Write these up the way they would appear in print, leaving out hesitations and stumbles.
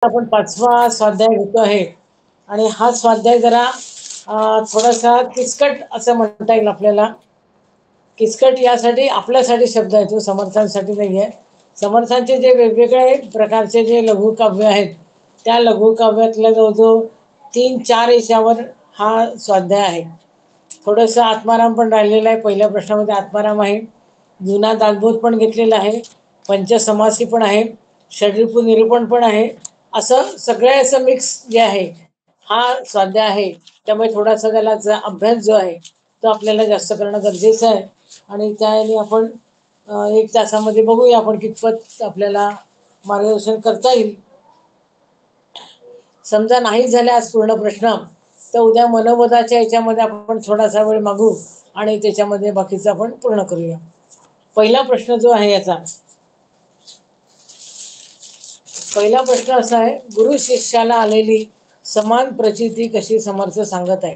आपण पाचवा स्वाध्याय घेतो आहे आणि हा स्वाध्याय जरा थोडासा किचकट असं म्हणता येईल आपल्याला. किचकट यासाठी आपल्यासाठी शब्द आहे, तो समर्थांसाठी नाही आहे. समर्थांचे जे वेगवेगळे प्रकारचे जे लघुकाव्य आहेत त्या लघुकाव्यातल्या जवळजवळ 3-4 याच्यावर हा स्वाध्याय आहे. थोडंसं आत्माराम पण राहिलेलं आहे. पहिल्या प्रश्नामध्ये आत्माराम आहे, जुना दासबोध पण घेतलेला आहे, पंचसमासी पण आहे, षड्रिपू निरूपण पण आहे. असं सगळे असं मिक्स जे आहे हा स्वाध्याय आहे. त्यामुळे थोडासा त्याला अभ्यास जो आहे तो आपल्याला जास्त करणं गरजेचं आहे. आणि त्याने आपण 1 तासामध्ये बघूया आपण कितपत आपल्याला मार्गदर्शन करता येईल. समजा नाही झाले आज पूर्ण प्रश्न तर उद्या मनोबोधाच्या याच्यामध्ये आपण थोडासा वेळ मागू आणि त्याच्यामध्ये बाकीचं आपण पूर्ण करूया. पहिला प्रश्न जो आहे याचा पहिला प्रश्न असा आहे, गुरु शिष्याला आलेली समान प्रचिती कशी समर्थ सांगत आहे.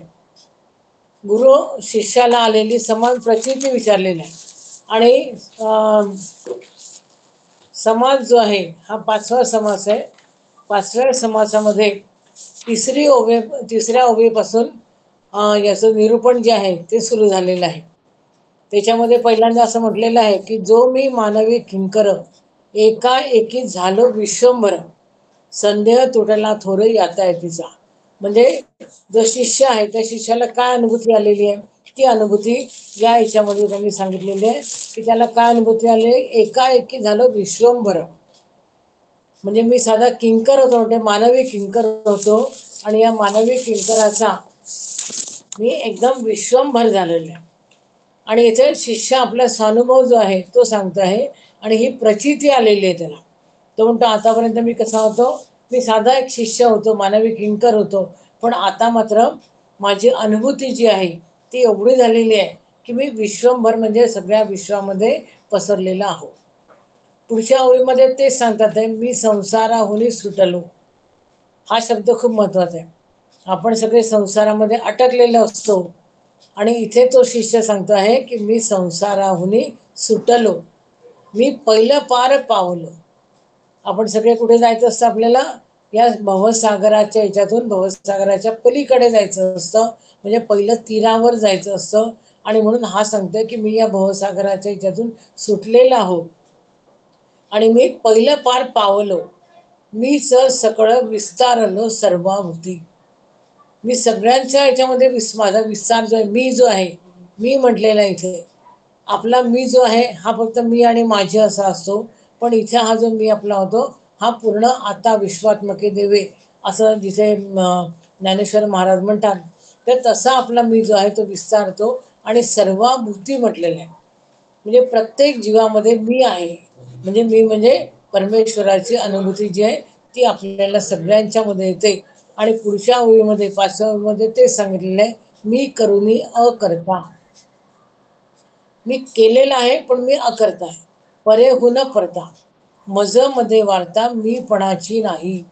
गुरु शिष्याला आलेली समान प्रचिती विचारलेली आहे. आणि समास जो आहे हा 5वा समास आहे. 5व्या समासामध्ये तिसऱ्या ओवीपासून याचं निरूपण जे आहे ते सुरू झालेलं आहे. त्याच्यामध्ये पहिल्यांदा असं म्हटलेलं आहे की जो मी मानवी किंकर एकाएकी झालो विश्वंभर, संदेह तुटला थोर याता येतीचा. म्हणजे जो शिष्य आहे त्या शिष्याला काय अनुभूती आलेली आहे ती अनुभूती या याच्यामध्ये त्यांनी सांगितलेली आहे की त्याला काय अनुभूती आली, एकाएकी झालो विश्वंभर. म्हणजे मी साधा किंकर होतो, म्हणजे मानवी किंकर होतो आणि या मानवी किंकराचा मी एकदम विश्वंभर झालेला आहे. आणि याचे शिष्य आपला स्वानुभव जो आहे तो सांगतो आहे आणि ही प्रचिती आलेली आहे त्याला. तो म्हणतो आतापर्यंत मी कसा होतो, मी साधा एक शिष्य होतो, मानवी किंकर होतो, पण आता मात्र माझी अनुभूती जी आहे ती एवढी झालेली आहे की मी विश्वंभर म्हणजे सगळ्या विश्वामध्ये पसरलेला आहो. पुढच्या ओळीमध्ये तेच सांगतात आहे, मी संसाराहुनी सुटलो. हा शब्द खूप महत्वाचा आहे. आपण सगळे संसारामध्ये अटकलेलो असतो आणि इथे तो शिष्य सांगतो आहे की मी संसाराहुनी सुटलो, मी पहिलं पार पावलो. आपण सगळे कुठे जायचं असतं आपल्याला, या भवसागराच्या ह्याच्यातून भवसागराच्या पलीकडे जायचं असतं, म्हणजे पहिलं तीरावर जायचं असतं. आणि म्हणून हा सांगतोय की मी या भवसागराच्या ह्याच्यातून सुटलेला आहो आणि मी पहिलं पार पावलो. मीच सगळं विस्तारलो सर्वाभूती. मी सगळ्यांच्या याच्यामध्ये माझा विस्तार जो आहे, मी जो आहे, मी म्हटलेला इथे आपला मी जो आहे हा फक्त मी आणि माझे असा असतो, पण इथे हा जो मी आपला होतो हा पूर्ण आता विश्वात्मके देवे असं जिथे ज्ञानेश्वर महाराज म्हणतात, तर तसा आपला मी जो आहे तो विस्तारतो आणि सर्वाभूती म्हटलेला आहे. म्हणजे प्रत्येक जीवामध्ये मी आहे, म्हणजे मी म्हणजे परमेश्वराची अनुभूती जी आहे ती आपल्याला सगळ्यांच्या मध्ये येते. आणि पुढच्या ओळीमध्ये 5व्या ओळीमध्ये ते सांगितलेलं आहे, मी करुणी अकर्ता. मी केलेलं आहे पण मी अकर्ता आहे. परे हुन परता मज मध्ये वार्ता मी पणाची नाही.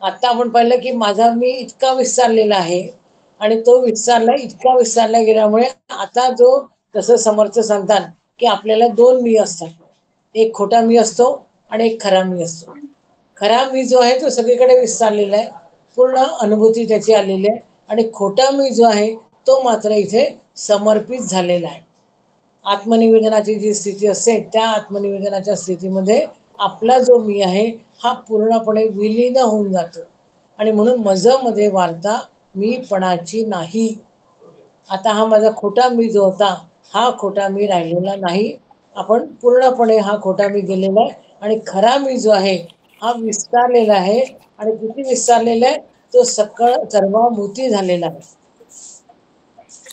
आता आपण पाहिलं की माझा मी इतका विस्तारलेला आहे आणि तो इतका विस्तारला गेल्यामुळे आता जो, तसं समर्थ सांगतात की आपल्याला 2 मी असतात, एक खोटा मी असतो आणि एक खरा मी असतो. खरा मी जो आहे तो सगळीकडे विस्तारलेला आहे, पूर्ण अनुभूती त्याची आलेली आहे. आणि खोटा मी जो आहे तो मात्र इथे समर्पित झालेला आहे. आत्मनिवेदनाची जी स्थिती असते त्या आत्मनिवेदनाच्या स्थितीमध्ये आपला जो मी आहे हा पूर्णपणे विलीन होऊन जातो. आणि म्हणून मज मध्ये वार्ता मी पणाची नाही. आता हा माझा खोटा मी जो होता हा खोटा मी राहिलेला नाही. आपण पूर्णपणे हा खोटा मी गेलेला आहे आणि खरा मी जो आहे हा विस्तारलेला आहे. आणि किती विस्तारलेला आहे, तो सर्वाभूती झालेला आहे.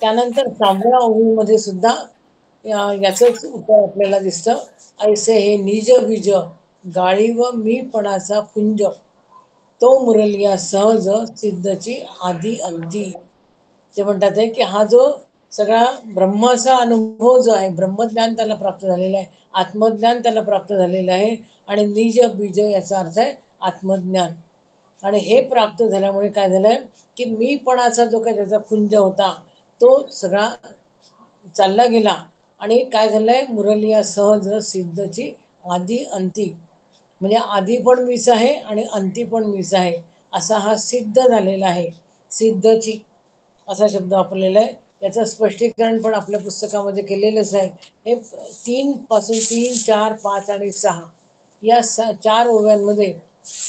त्यानंतर 6व्या ओळीमध्ये सुद्धा याचंच उत्तर आपल्याला दिसतं, ऐसे हे निज बीज गाळी व मीपणाचा पुंज, तो मुरलिया सहज सिद्धची आधी अंती. ते म्हणतात आहे की हा जो सगळा ब्रह्माचा अनुभव जो आहे, ब्रह्मज्ञान त्याला प्राप्त झालेलं आहे, आत्मज्ञान त्याला प्राप्त झालेलं आहे. आणि निज बीज याचा अर्थ आहे आत्मज्ञान. आणि हे प्राप्त झाल्यामुळे काय झालंय की मीपणाचा जो काही त्याचा पुंज होता तो सगळा चालला गेला. आणि काय झालंय, मुरलिया सहज सिद्धची आधी अंती. म्हणजे आधी पण मीच आहे आणि अंती पण मीच आहे, असा हा सिद्ध झालेला आहे. सिद्धची असा शब्द वापरलेला आहे. त्याचं स्पष्टीकरण पण आपल्या पुस्तकामध्ये केलेलंच आहे. हे 3 पासून 3, 4, 5 आणि 6 या 4 ओव्यांमध्ये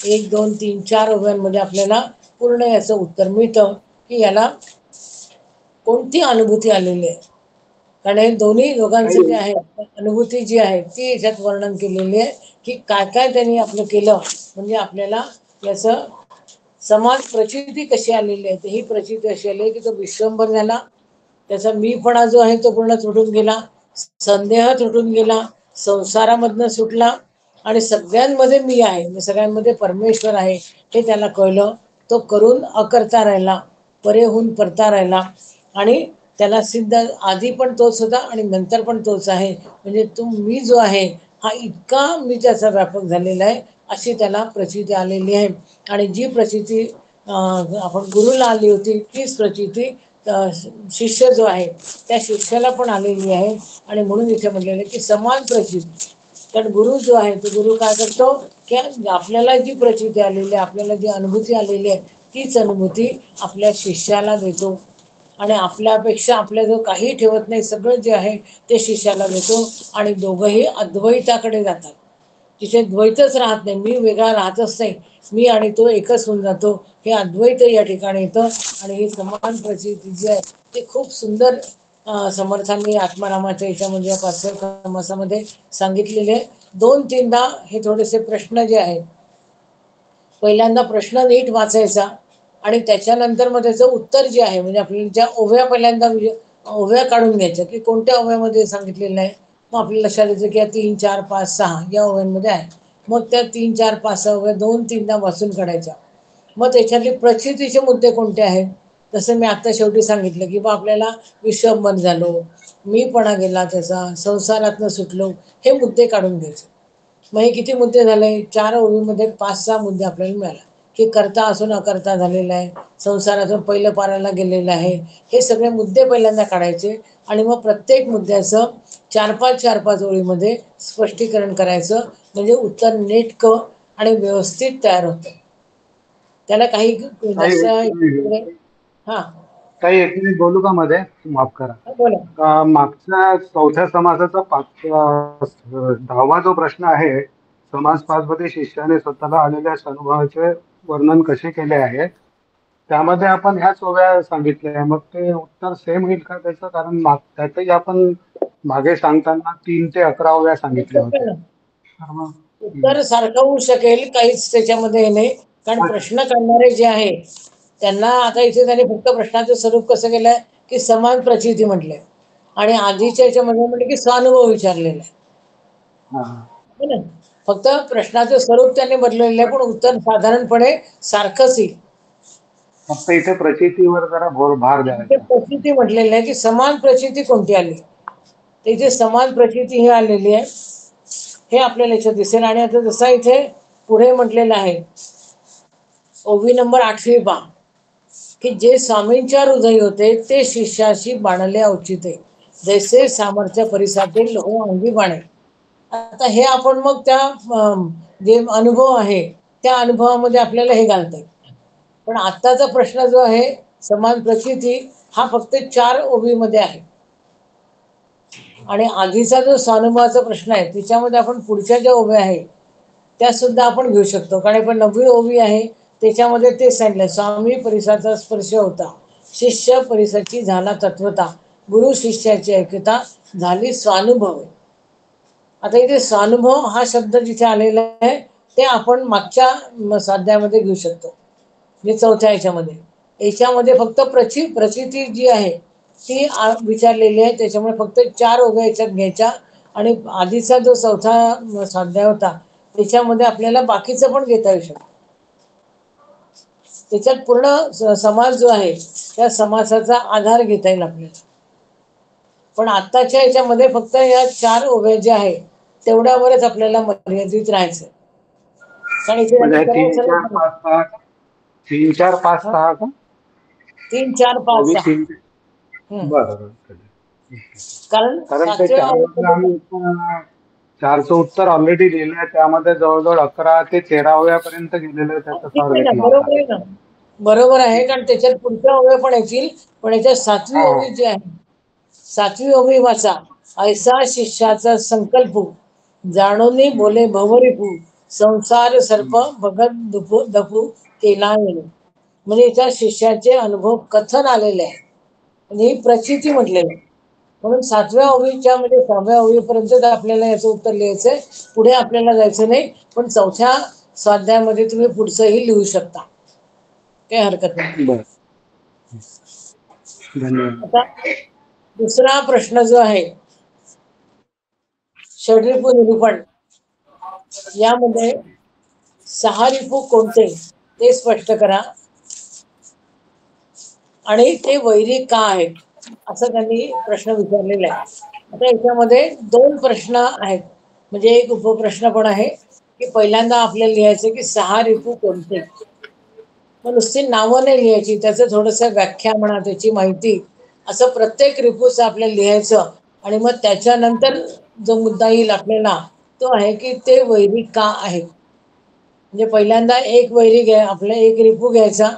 1, 2, 3, 4 ओव्यांमध्ये आपल्याला पूर्ण याचं उत्तर मिळतं की याला कोणती अनुभूती आलेली आहे. कारण हे दोन्ही दोघांचं जे आहे अनुभूती जी आहे ती याच्यात वर्णन केलेली आहे की काय काय त्यांनी आपलं केलं, म्हणजे आपल्याला याचं समाज प्रचिती कशी आलेली आहे. ही प्रचिती अशी आली की तो विश्वंभर झाला, त्याचा मीपणा जो आहे तो पूर्ण तुटून गेला, संदेह तुटून गेला, संसारामधनं सुटला आणि सगळ्यांमध्ये मी आहे, म्हणजे सगळ्यांमध्ये परमेश्वर आहे हे त्याला कळलं. तो करून अकर्ता राहिला, परेहून परता राहिला आणि त्याला सिद्ध आधी पण तोच होता आणि नंतर पण तोच आहे. म्हणजे तो मी जो आहे हा इतका मी त्याचा व्यापक झालेला आहे अशी त्याला प्रचिती आलेली आहे. आणि जी प्रचिती आपण गुरुला आली होती तीच प्रचिती शिष्य जो आहे त्या शिष्याला पण आलेली आहे. आणि म्हणून इथे म्हटलेलं आहे की समान प्रचिती. कारण गुरु जो आहे तो गुरु काय करतो की आपल्याला जी प्रचिती आलेली आहे, आपल्याला जी अनुभूती आलेली आहे तीच अनुभूती आपल्या शिष्याला देतो. आणि आपल्यापेक्षा आपल्या जो काही ठेवत नाही, सगळं जे आहे ते शिष्याला देतो आणि दोघंही अद्वैताकडे जातात. तिथे द्वैतच राहत नाही, मी वेगळा राहतच नाही, मी आणि तो एकच होऊन जातो. हे अद्वैत या ठिकाणी येतं आणि ही समान प्रचिती जी आहे ते खूप सुंदर समर्थांनी आत्मारामाच्या याच्यामध्ये पाचव्या समासामध्ये सांगितलेले. 2-3दा हे थोडेसे प्रश्न जे आहेत, पहिल्यांदा प्रश्न नीट वाचायचा आणि त्याच्यानंतर मग त्याचं उत्तर जे आहे, म्हणजे आपल्याला ज्या ओव्या पहिल्यांदा ओव्या काढून घ्यायच्या की कोणत्या ओव्यामध्ये सांगितलेलं आहे. मग आपल्याला लक्षात येतं की या 3, 4, 5, 6 या ओव्यांमध्ये आहे. मग त्या 3, 4, 5 ओव्या 2-3दा वाचून काढायच्या. मग त्याच्यातले प्रचितीचे मुद्दे कोणते आहेत, तसं मी आता शेवटी सांगितलं की बा आपल्याला विश्वंभर झालो, मीपणा गेला, त्याचा संसारातनं सुटलो, हे मुद्दे काढून घ्यायचे. मग हे किती मुद्दे झाले, 4 ओळीमध्ये 5-6 मुद्दे आपल्याला मिळाले की करता असून अकर्ता झालेला आहे, संसारातून पहिलं पारायला गेलेलं आहे. हे सगळे मुद्दे पहिल्यांदा काढायचे आणि मग प्रत्येक मुद्द्याचं 4-5 ओळीमध्ये स्पष्टीकरण करायचं. म्हणजे उत्तर नेटकं आणि व्यवस्थित तयार होतं. त्याला काही जास्त हां काही एक मिनिट बोलू का मध्ये? माफ करा. बोला. मागच्या चौथ्या समासाचा 10वा जो प्रश्न आहे, समास 5 मध्ये शिष्याने स्वतःला आलेल्या अनुभवाचे वर्णन कसे केले आहे, त्यामध्ये आपण ह्याच ओव्या सांगितल्या. मग ते उत्तर सेम होईल का त्याचं? कारण त्यातही आपण मागे सांगताना 3 ते 11 ओव्या सांगितल्या होत्या. तर मग उत्तर सारखं होऊ शकेल, काहीच त्याच्यामध्ये हे नाही. कारण प्रश्न करणारे जे आहे त्यांना आता इथे त्यांनी फक्त प्रश्नाचं स्वरूप कसं केलंय की समान प्रचिती म्हटलंय आणि आधीच्या याच्यामध्ये म्हटलं की स्वानुभव विचारलेला आहे. है ना? फक्त प्रश्नाचं स्वरूप त्यांनी बदललेलं आहे, पण उत्तर साधारणपणे सारखंच येईल. फक्त इथे प्रचितीवर जरा भार द्यायचा. प्रचिती म्हटलेलं आहे की समान प्रचिती कोणती आली, तर इथे समान प्रचिती ही आलेली आहे, हे आपल्याला याच्यात दिसेल. आणि आता जसा इथे पुढे म्हटलेलं आहे ओवी नंबर 8 पहा की जे स्वामींच्या हृदयी होते ते शिष्याशी बाणले औचिते, जैसे सामर्थ्य परिसातील लोह अंगी बाणे. आता हे आपण मग त्या जे अनुभव आहे त्या अनुभवामध्ये आपल्याला हे घालता येईल. पण आत्ताचा प्रश्न जो आहे समान प्रचिती हा फक्त 4 ओवीमध्ये आहे. आणि आधीचा जो स्वानुभवाचा प्रश्न आहे त्याच्यामध्ये आपण पुढच्या ज्या ओव्या आहे त्या सुद्धा आपण घेऊ शकतो. कारण पण 9वी ओवी आहे त्याच्यामध्ये ते सांगितलं, स्वामी परिसाचा स्पर्श होता, शिष्य परिसाची झाला तत्वता, गुरु शिष्याची ऐकता झाली स्वानुभव. आता इथे स्वानुभव हा शब्द जिथे आलेला आहे ते आपण मागच्या स्वाध्यायामध्ये घेऊ शकतो. म्हणजे चौथ्या याच्यामध्ये फक्त प्रचिती जी आहे ती विचारलेली आहे. त्याच्यामुळे फक्त 4 ओव्या याच्यात घ्यायच्या आणि आधीचा जो चौथा स्वाध्याय होता त्याच्यामध्ये आपल्याला बाकीचं पण घेता येऊ शकतं. त्याच्यात पूर्ण समाज जो आहे त्या समासाचा आधार घेता येईल आपल्याला. पण आत्ताच्या याच्यामध्ये फक्त या 4 ओव्या ज्या आहे तेवढ्यावरच आपल्याला मर्यादित राहायचं. कारण इथे म्हणजे 3, 4, सरळ 5, 6 3, 4, 5, 6 का? 3, 4, 5, 6. 3. बरं. कारण कारण ते 5व्या 4 ओव्यामध्ये आम्ही 4चं उत्तर ऑलरेडी लिहिलं आहे, त्यामध्ये जवळजवळ 11 ते 13व्या पर्यंत गेलेलं आहे त्याचं ठीक आहे ना, फॉर्मेटिंग आता. बरोबर आहे ना, बरोबर आहे. कारण त्याच्यात पुढच्या ओव्या पण येतील, पण याच्यात 7वी ओवी जी आहे, 7वी ओवी वाचा. ऐसा शिष्याचा संकल्प, जाणूनी बोले भवरिपू, संसार सर्प बघत दुपू दपू केला येणे. म्हणजे याच्या शिष्याचे अनुभव कथन आलेले आहे, म्हणजे ही प्रचिती म्हटलेली आहे. म्हणून 7व्या ओवीच्या म्हणजे 6व्या ओवीपर्यंत आपल्याला याचं उत्तर लिहायचंय, पुढे आपल्याला जायचं नाही. पण 4थ्या स्वाध्यायामध्ये तुम्ही पुढचंही लिहू शकता, काही हरकत नाही. बरं, धन्यवाद. आता दुसरा प्रश्न जो आहे, षड्रिपू निरूपण, यामध्ये 6 रिपू कोणते ते स्पष्ट करा आणि ते वैरी का आहेत, असं त्यांनी प्रश्न विचारलेला आहे. आता याच्यामध्ये 2 प्रश्न आहेत, म्हणजे एक उपप्रश्न पण आहे की पहिल्यांदा आपल्याला लिहायचं की 6 रिपू कोणते. मग नुसती नावं नाही लिहायची, त्याचं थोडंसं व्याख्या म्हणा, त्याची माहिती, असं प्रत्येक रिपूचं आपल्याला लिहायचं. आणि मग त्याच्यानंतर जो मुद्दा येईल आपल्याला तो आहे की ते वैरी का आहेत. म्हणजे पहिल्यांदा एक वैरी आपला एक रिपू घ्यायचा,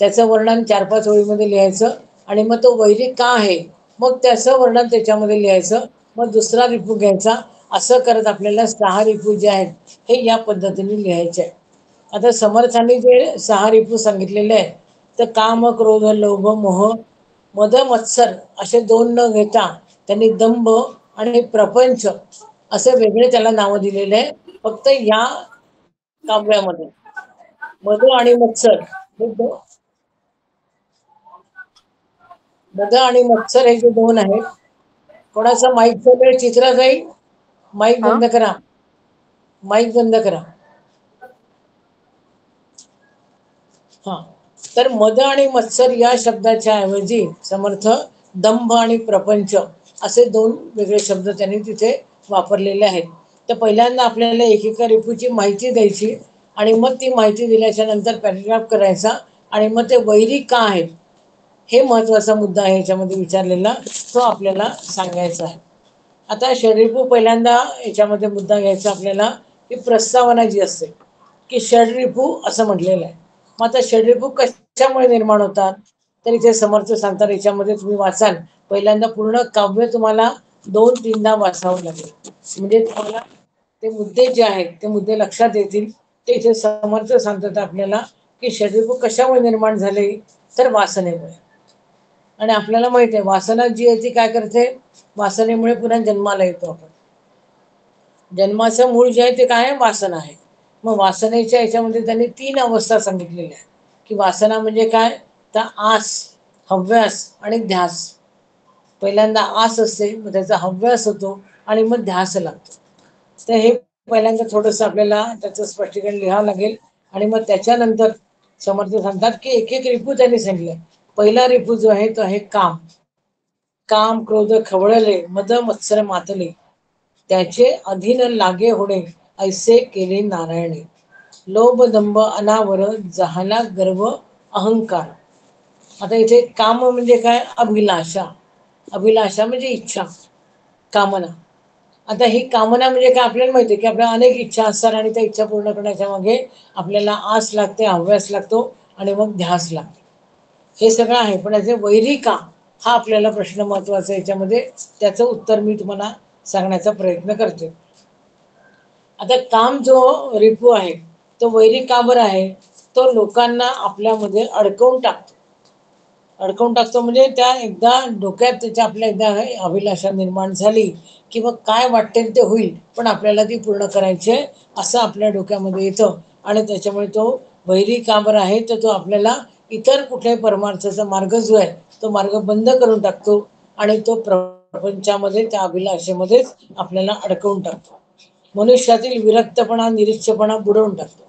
त्याचं वर्णन 4-5 ओळीमध्ये लिहायचं आणि मग तो वैरी का आहे, मग त्याचं वर्णन त्याच्यामध्ये लिहायचं. मग दुसरा रिपू घ्यायचा. असं करत आपल्याला 6 रिपू जे आहेत हे या पद्धतीने लिहायचे आहे. आता समर्थांनी जे 6 रिपू सांगितलेले आहे, तर काम, क्रोध, लोभ, मोह, मद, मत्सर असे 2 न घेता त्यांनी दंभ आणि प्रपंच असे वेगळे त्याला नावं दिलेले आहे. फक्त या काव्यामध्ये मद आणि मत्सर मद आणि मत्सर हे जे 2 आहेत. कोणाचा माईकचा वेळ चित्रा जाईल, माईक बंद करा, माईक बंद करा. हा, तर मद आणि मत्सर या शब्दाच्या ऐवजी समर्थ दंभ आणि प्रपंच असे 2 वेगळे शब्द त्यांनी तिथे वापरलेले आहेत. तर पहिल्यांदा आपल्याला एकेका रिपूची माहिती द्यायची आणि मग ती माहिती दिल्याच्या नंतर पॅराग्राफ करायचा आणि मग ते वैरी का आहेत हे महत्वाचा मुद्दा आहे याच्यामध्ये विचारलेला, तो आपल्याला सांगायचा आहे. आता षड्रिपू पहिल्यांदा याच्यामध्ये मुद्दा घ्यायचा आपल्याला की प्रस्तावना जी असते की षड्रिपू असं म्हटलेलं आहे. मग आता षड्रिपू कशामुळे निर्माण होतात, तर इथे समर्थ सांगतात, याच्यामध्ये तुम्ही वाचाल पहिल्यांदा पूर्ण काव्य तुम्हाला 2-3दा वाचावं लागेल, म्हणजे तुम्हाला ते मुद्दे जे आहेत ते मुद्दे लक्षात येतील. ते इथे समर्थ सांगतात आपल्याला की षड्रिपू कशामुळे निर्माण झाले, तर वासनेमुळे. आणि आपल्याला माहिती आहे वासना जी आहे ती काय करते, वासनेमुळे पुन्हा जन्माला येतो आपण. जन्माचं मूळ जे आहे ते काय आहे, वासना आहे. मग वासनेच्या याच्यामध्ये त्यांनी 3 अवस्था सांगितलेल्या आहेत की वासना म्हणजे काय, तर आस, हव्यास आणि ध्यास. पहिल्यांदा आस असते, मग त्याचा हव्यास होतो आणि मग ध्यास लागतो. तर हे पहिल्यांदा थोडंसं आपल्याला त्याचं स्पष्टीकरण लिहावं लागेल. आणि मग त्याच्यानंतर समर्थ सांगतात की एक एक रिपू त्यांनी सांगितलं. पहिला रिपू जो आहे तो आहे काम. काम, क्रोध खवळले, मद मत्सर मातले, त्याचे अधीन लागे होणे, ऐसे केले नारायणे. लोभ दंभ अनावर, जहाला गर्व अहंकार. आता इथे काम म्हणजे काय, अभिलाषा. अभिलाषा म्हणजे इच्छा, कामना. आता ही कामना म्हणजे काय, आपल्याला माहिती आहे की आपल्या अनेक इच्छा असतात आणि त्या इच्छा पूर्ण करण्याच्या मागे आपल्याला आस लागते, हव्यास लागतो आणि मग ध्यास लागतो. हे सगळं आहे, पण याचे वैरी का, हा आपल्याला प्रश्न महत्वाचा आहे. याच्यामध्ये त्याचं उत्तर मी तुम्हाला सांगण्याचा प्रयत्न करते. आता काम जो रिपू आहे तो वैरी का बरं आहे, तो लोकांना आपल्यामध्ये अडकवून टाकतो. अडकवून टाकतो म्हणजे त्या एकदा डोक्यात त्याच्या आपल्या एकदा अभिलाषा निर्माण झाली की मग काय वाटेल ते होईल, पण आपल्याला ती पूर्ण करायची आहे असं आपल्या डोक्यामध्ये येतं. आणि त्याच्यामुळे तो वैरी का बरं आहे, तर तो आपल्याला इतर कुठल्याही परमार्थाचा मार्ग जो आहे तो मार्ग बंद करून टाकतो आणि तो प्रपंचामध्ये त्या अभिलाषेमध्येच आपल्याला अडकवून टाकतो. मनुष्यातील विरक्तपणा, निरीक्षपणा बुडवून टाकतो.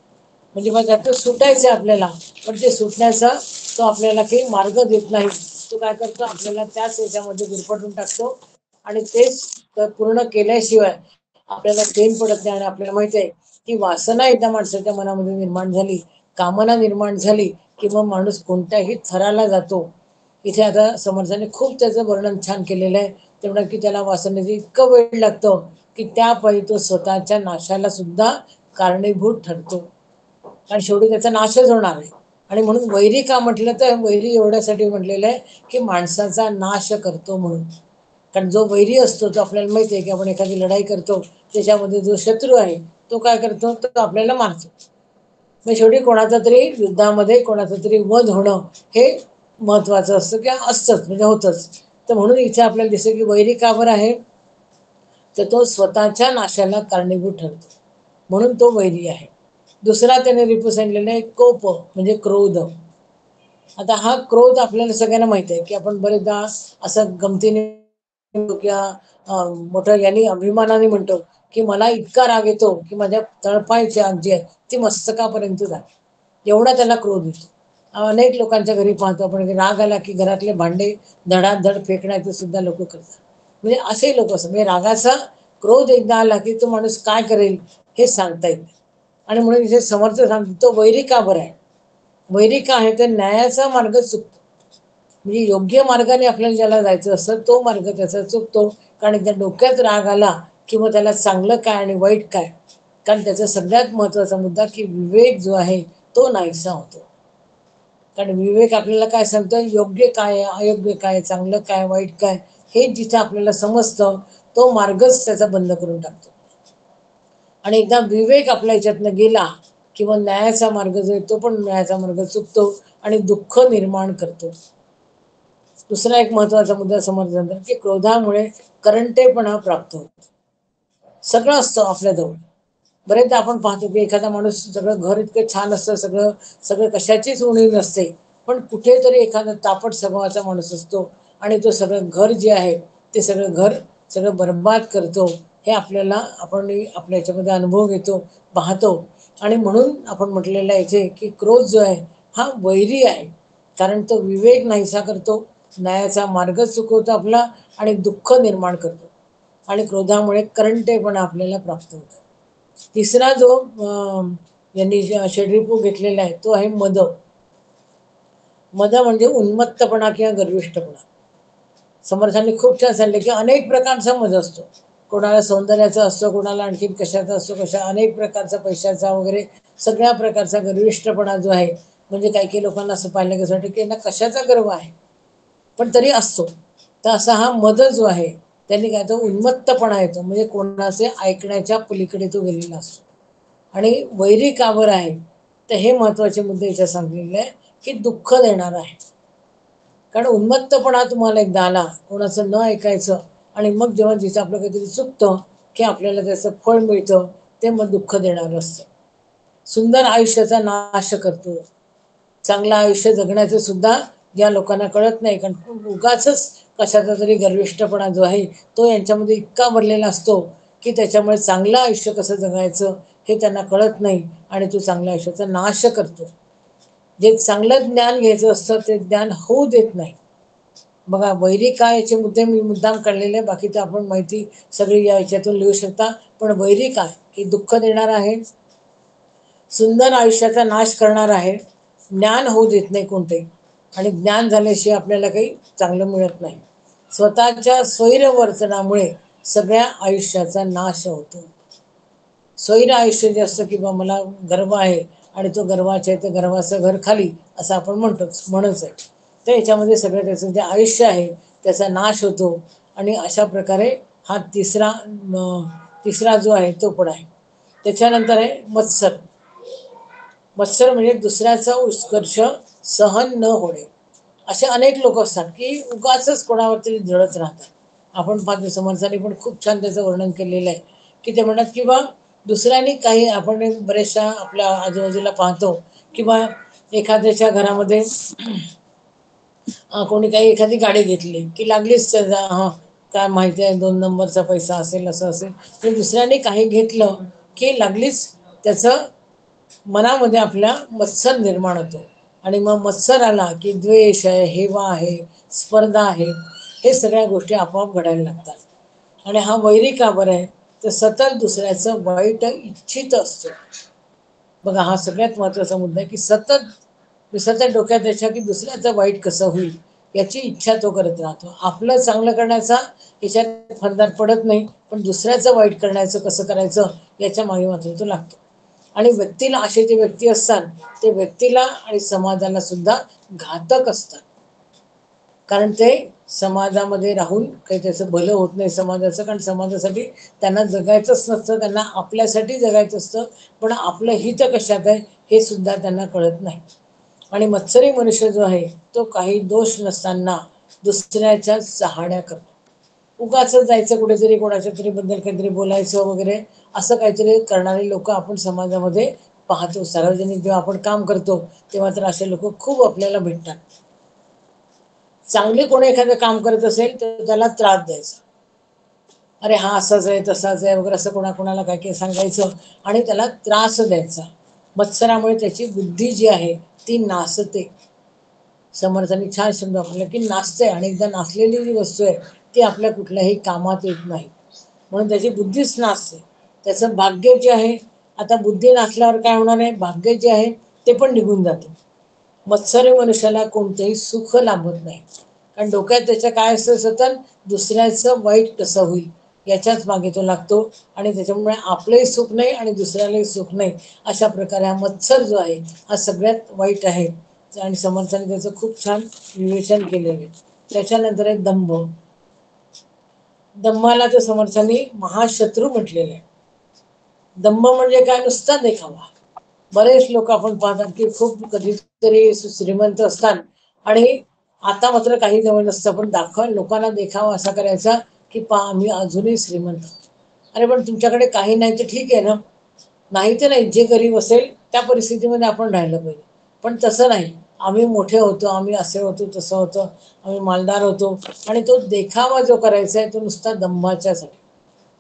म्हणजे मग त्यातून सुटायचं आपल्याला, पण ते सुटण्याचा तो आपल्याला काही मार्ग देत नाही. तो काय करतो, आपल्याला त्याच याच्यामध्ये गुरफटून टाकतो आणि तेच पूर्ण केल्याशिवाय आपल्याला चैन पडत नाही. आणि आपल्याला माहिती आहे की वासना एकदा माणसाच्या मनामध्ये निर्माण झाली, कामना निर्माण झाली की मग माणूस कोणत्याही थराला जातो. इथे आता समर्थाने खूप त्याचं वर्णन छान केलेलं आहे. तेवढं की त्याला वासनेचं इतकं वेळ लागतं की त्यापायी तो स्वतःच्या नाशाला सुद्धा कारणीभूत ठरतो. कारण शेवटी त्याचा नाशच होणार आहे. आणि म्हणून वैरी का म्हटलं तर वैरी एवढ्यासाठी म्हटलेलं आहे की माणसाचा नाश करतो म्हणून. कारण जो वैरी असतो तो आपल्याला माहिती आहे की आपण एखादी लढाई करतो, त्याच्यामध्ये जो शत्रू आहे तो काय करतो, तो आपल्याला मारतो. मग शेवटी कोणाचा तरी युद्धामध्ये कोणाचा तरी वध होणं हे महत्वाचं असतं किंवा असतंच, म्हणजे होतंच. तर म्हणून इथे आपल्याला दिसतं की वैरी का बरं आहे, तर तो स्वतःच्या नाशाला कारणीभूत ठरतो, म्हणून तो वैरी आहे. दुसरा त्याने रिपू सांगितलेला आहे कोप, म्हणजे क्रोध. आता हा क्रोध आपल्याला सगळ्यांना माहिती आहे की आपण बरेचदा असं गमतीने मोठ्या यांनी अभिमानाने म्हणतो की मला इतका राग येतो की माझ्या तळपायची आग जी आहे ती मस्तकापर्यंत जाते, एवढा त्याला क्रोध येतो. अनेक लोकांच्या घरी पाहतो आपण की राग आला की घरातले भांडे धडाधड फेकण्याचे सुद्धा लोक करतात. म्हणजे असे लोक असतात, म्हणजे रागाचा क्रोध एकदा आला की तो माणूस काय करेल हे सांगता येत नाही. आणि म्हणून इथे समर्थ सांगतो तो वैरी का बरं आहे. वैरी का आहे तर न्यायाचा मार्ग चुकतो. म्हणजे योग्य मार्गाने आपल्याला ज्याला जायचं असतं तो मार्ग त्याचा चुकतो. कारण त्या डोक्यात राग आला किंवा त्याला चांगलं काय आणि वाईट काय, कारण त्याचा सगळ्यात महत्वाचा मुद्दा की विवेक जो आहे तो नाहीसा होतो. कारण विवेक आपल्याला काय सांगतो, योग्य काय अयोग्य काय, चांगलं काय वाईट काय, हे जिथे आपल्याला समजतं तो मार्गच त्याचा बंद करून टाकतो. आणि एकदा विवेक आपल्या ह्याच्यातनं गेला किंवा न्यायाचा मार्ग जो आहे तो पण न्यायाचा मार्ग चुकतो आणि दुःख निर्माण करतो. दुसरा एक महत्वाचा मुद्दा समजला की क्रोधामुळे करंटेपणा प्राप्त होतो. सगळं असतं आपल्याजवळ. बरेचदा आपण पाहतो की एखादा माणूस सगळं घर इतकं छान असतं, सगळं सगळं कशाचीच उणीव नसते, पण कुठेतरी एखादा तापट स्वभावाचा माणूस असतो आणि तो सगळं घर जे आहे ते सगळं घर सगळं बरबाद करतो. हे आपल्याला आपण आपल्या याच्यामध्ये अनुभव घेतो, पाहतो. आणि म्हणून आपण म्हटलेलं आहे इथे की क्रोध जो आहे हा वैरी आहे. कारण तो विवेक नाहीसा करतो, न्यायाचा मार्ग चुकवतो आपला आणि दुःख निर्माण करतो. आणि क्रोधामुळे करंटेपणा आपल्याला प्राप्त होतो. तिसरा जो यांनी षड्रिपू घेतलेला आहे तो आहे मद. मद म्हणजे उन्मत्तपणा किंवा गर्विष्ठपणा. समर्थांनी खूप छान सांगितले की अनेक प्रकारचा मद असतो. कोणाला सौंदर्याचा असतो, कोणाला आणखीन कशाचा असतो, कशा अनेक प्रकारचा पैशाचा वगैरे सगळ्या प्रकारचा गर्विष्ठपणा जो आहे. म्हणजे काही काही लोकांना असं पाहिलं कसं वाटतं की यांना कशाचा गर्व आहे, पण तरी असतो. तर असा हा मद जो आहे त्यांनी काय तो उन्मत्तपणा येतो, म्हणजे कोणाचे ऐकण्याच्या पलीकडे तो गेलेला असतो. आणि वैरी का बरं आहे, तर हे महत्वाचे मुद्दे इथे सांगितलेले आहे की दुःख देणार आहे. कारण उन्मत्तपणा तुम्हाला एकदा आला, कोणाचं न ऐकायचं आणि मग जेव्हा जिचं आपलं काहीतरी चुकतं की आपल्याला त्याचं फळ मिळतं, ते मग दुःख देणारं असतं. सुंदर आयुष्याचा नाश करतो. चांगलं आयुष्य जगण्याचं सुद्धा या लोकांना कळत नाही, कारण उगाचच कशाचा तरी गर्विष्ठपणा जो आहे तो यांच्यामध्ये इतका भरलेला असतो की त्याच्यामुळे चांगलं आयुष्य कसं जगायचं हे त्यांना कळत नाही आणि तो चांगल्या आयुष्याचा नाश करतो. जे चांगलं ज्ञान घ्यायचं असतं ते ज्ञान होऊ देत नाही. बघा वैरी काय याचे मुद्दे मी मुद्दाम काढलेले, बाकी तर आपण माहिती सगळी या याच्यातून लिहू शकता. पण वैरी काय की दुःख देणार आहे, सुंदर आयुष्याचा नाश करणार आहे, ज्ञान होऊ देत नाही कोणते, आणि ज्ञान झाल्याशिवाय आपल्याला काही चांगलं मिळत नाही. स्वतःच्या स्वैरवर्तनामुळे सगळ्या आयुष्याचा नाश होतो. स्वैर आयुष्य जे असतं की बा मला गर्व आहे आणि तो गर्वाचे आहे, तर गर्वाचं घर खाली असं आपण म्हणच आहे. तर याच्यामध्ये सगळं त्याचं जे आयुष्य आहे त्याचा नाश होतो. आणि अशा प्रकारे हा तिसरा जो आहे तो पण आहे. त्याच्यानंतर आहे मत्सर. मत्सर म्हणजे दुसऱ्याचा उत्कर्ष सहन न होणे. असे अनेक लोक असतात की उगाचच कोणावर तरी जळत राहतात. आपण पाहतो समर्थांनी पण खूप छान त्याचं वर्णन केलेलं आहे की ते म्हणतात की बा दुसऱ्यांनी काही, आपण बरेचशा आपल्या आजूबाजूला पाहतो किंवा एखाद्याच्या घरामध्ये कोणी काही एखादी गाडी घेतली की लागलीच हां काय माहिती आहे 2 नंबरचा पैसा असेल असं असेल, तर दुसऱ्याने काही घेतलं की लागलीच त्याचं मनामध्ये आपल्या मत्सर निर्माण होतो. आणि मग मत्सर आला की द्वेष आहे, हेवा आहे, स्पर्धा आहे, हे सगळ्या गोष्टी आपोआप घडायला लागतात. आणि हा वैरी का बरं आहे, तर सतत दुसऱ्याचं वाईट इच्छित असतो. बघा हा सगळ्यात महत्त्वाचा मुद्दा आहे की सतत सतत डोक्यात त्याच्या की दुसऱ्याचं वाईट कसं होईल याची इच्छा तो करत राहतो. आपलं चांगलं करण्याचा याच्यात फंदात पडत नाही, पण दुसऱ्याचं वाईट करण्याचं कसं करायचं याच्या मागे मात्र तो लागतो. आणि व्यक्तीला असे जे व्यक्ती असतात ते व्यक्तीला आणि समाजाला सुद्धा घातक असतात. कारण ते समाजामध्ये राहून काही त्याचं भलं होत नाही समाजाचं, कारण समाजासाठी त्यांना जगायचंच नसतं, त्यांना आपल्यासाठी जगायचं असतं. पण आपलं हित कशात आहे हे सुद्धा त्यांना कळत नाही. आणि मत्सरी मनुष्य जो आहे तो काही दोष नसताना दुसऱ्याच्या चहाड्या करतो. उगाच जायचं कुठेतरी कोणाच्या तरी बद्दल काहीतरी बोलायचं वगैरे असं काहीतरी करणारे लोक आपण समाजामध्ये पाहतो. सार्वजनिक जेव्हा आपण काम करतो तेव्हा तर असे लोक खूप आपल्याला भेटतात. चांगले कोणी एखादं काम करत असेल तर त्याला त्रास द्यायचा, अरे हा असाच आहे तसाच आहे वगैरे असं कोणाकोणाला काय काय सांगायचं आणि त्याला त्रास द्यायचा. मत्सरामुळे त्याची बुद्धी जी आहे ती नासते. समर्थांनी छान शब्द वापरला की नाचते, आणि एकदा नाचलेली जी वस्तू आहे ती आपल्या कुठल्याही कामात येत नाही, म्हणून त्याची बुद्धीच नाचते. त्याचं भाग्य जे आहे, आता बुद्धी नाचल्यावर काय होणार आहे, भाग्य जे आहे ते पण निघून जातं. मत्सरी मनुष्याला कोणतेही सुख लाभत नाही, कारण डोक्यात त्याच्या काय असतं सतत, दुसऱ्याचं वाईट कसं होईल याच्याच मागे तो लागतो. आणि त्याच्यामुळे आपलंही सुख नाही आणि दुसऱ्यालाही सुख नाही. अशा प्रकारे हा मत्सर जो आहे हा सगळ्यात वाईट आहे. आणि समर्थांनी त्याचं खूप छान विवेचन केलेलं आहे. त्याच्यानंतर आहे दंभ. दंभाला तर समर्थांनी महाशत्रू म्हटलेलं आहे. दंभ म्हणजे काय, नुसता देखावा. बरेच लोक आपण पाहतात की खूप कधीतरी श्रीमंत असतात आणि आता मात्र काही जवळ नसतं, पण लोकांना देखावा असा करायचा की पहा आम्ही अजूनही श्रीमंत. अरे पण तुमच्याकडे काही नाही तर ठीक आहे ना, नाही तर नाही, जे गरीब असेल त्या परिस्थितीमध्ये आपण राहिलं पाहिजे. पण तसं नाही, आम्ही मोठे होतो, आम्ही असे होतो तसं होतं, आम्ही मालदार होतो. आणि तो देखावा जो करायचा आहे तो नुसता दंभाच्यासाठी,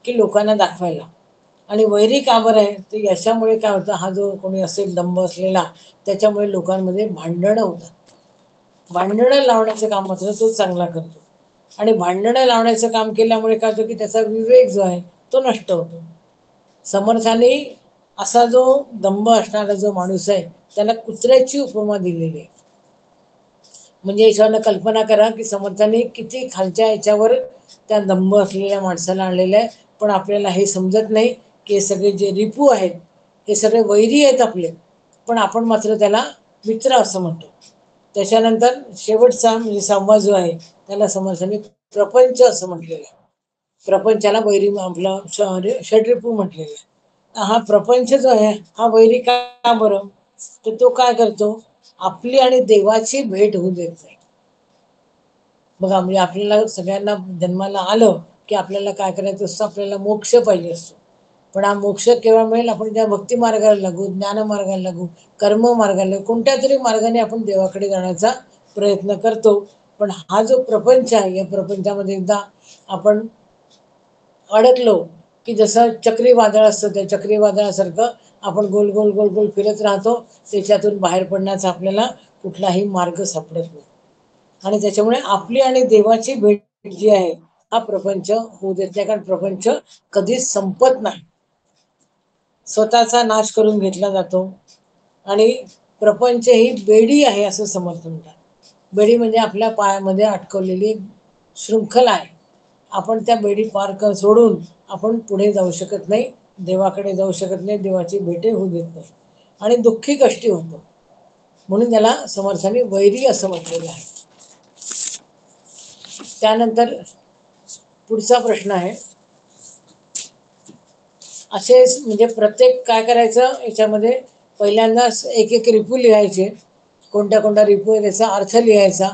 की लोकांना दाखवायला. आणि वैरी का बरं आहे, तर यशामुळे काय होतं, हा जो कोणी असेल दंभ असलेला त्याच्यामुळे लोकांमध्ये भांडणं होतात. भांडणं लावण्याचं काम मात्र तो चांगला करतो. आणि भांडणं लावण्याचं काम केल्यामुळे काय होतं की त्याचा विवेक जो आहे तो नष्ट होतो. समर्थाने असा जो दंभ असणारा जो माणूस आहे त्याला कुत्र्याची उपमा दिलेली आहे. म्हणजे याच्यावरनं कल्पना करा की समर्थाने किती खालच्या याच्यावर त्या दंभ असलेल्या माणसाला आणलेलं आहे. पण आपल्याला हे समजत नाही की हे सगळे जे रिपू आहेत हे सगळे वैरी आहेत आपले, पण आपण मात्र त्याला मित्र असं म्हणतो. त्याच्यानंतर शेवटचा म्हणजे संवाद जो आहे त्याला समर्थाने प्रपंच असं म्हटलेलं आहे. प्रपंचाला वैरी आपला षड्रिपू म्हटलेलं आहे. हा प्रपंच जो आहे हा वैरी का बरं, तर तो काय करतो, आपली आणि देवाची भेट होऊ देत नाही. बघा म्हणजे आपल्याला सगळ्यांना जन्माला आलं की आपल्याला काय करायचं असतं, आपल्याला मोक्ष पाहिजे असतो. पण हा मोक्ष केव्हा मिळेल, आपण त्या भक्ती मार्गाला लागू, ज्ञान मार्गाला लागू, कर्म मार्गाला लागू, कोणत्या तरी मार्गाने आपण देवाकडे जाण्याचा प्रयत्न करतो. पण हा जो प्रपंच आहे या प्रपंचामध्ये एकदा आपण अडकलो की जसं चक्रीवादळ असतं त्या चक्रीवादळासारखं आपण गोल गोल गोल गोल फिरत राहतो. त्याच्यातून बाहेर पडण्याचा आपल्याला कुठलाही मार्ग सापडत नाही. आणि त्याच्यामुळे आपली आणि देवाची भेट जी आहे हा प्रपंच होऊ देत नाही, कारण प्रपंच कधीच संपत नाही. स्वतःचा नाश करून घेतला जातो. आणि प्रपंच ही बेडी आहे असं समर्थ म्हणतात. बेडी म्हणजे आपल्या पायामध्ये अटकवलेली शृंखला आहे. आपण त्या बेडी पार सोडून आपण पुढे जाऊ शकत नाही, देवाकडे जाऊ शकत नाही, देवाची भेटे होऊ देत नाही आणि दुःखी कष्टी होतो. म्हणून त्याला समर्थांनी वैरी असं म्हटलेलं आहे. त्यानंतर पुढचा प्रश्न आहे, असेच म्हणजे प्रत्येक काय करायचं याच्यामध्ये पहिल्यांदा एक एक रिपू लिहायचे, कोणत्या कोणत्या रिपू आहे त्याचा अर्थ लिहायचा,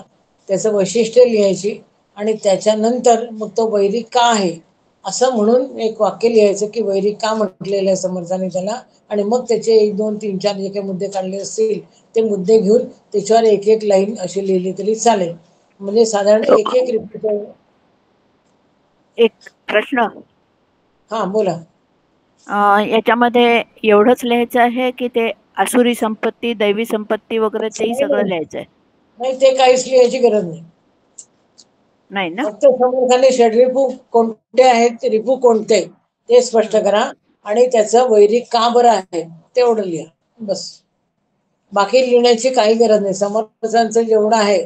त्याचं वैशिष्ट्य लिहायची आणि त्याच्यानंतर मग तो वैरी का आहे असं म्हणून एक वाक्य लिहायचं की वैरी का म्हटलेलं आहे समर्थाने त्याला. आणि मग त्याचे 1 2 3 4 जे काही मुद्दे काढले असतील ते मुद्दे घेऊन त्याच्यावर एक एक लाईन अशी लिहिली तरी चालेल. म्हणजे साधारण एक एक रिपीट. एक प्रश्न, हा बोला. याच्यामध्ये एवढंच लिहायचं आहे की ते आसुरी संपत्ती, दैवी संपत्ती वगैरे तेही सगळं लिहायचं आहे? नाही, ते काहीच लिहायची गरज नाही. नाही ना? फक्त समर्थाने षड्रिपू कोणते आहेत, रिपू कोणते ते स्पष्ट करा आणि त्याचं वैरी का बरं आहे तेवढं लिहा, बस. बाकी लिहिण्याची काही गरज नाही. समर्थांचं जेवढं आहे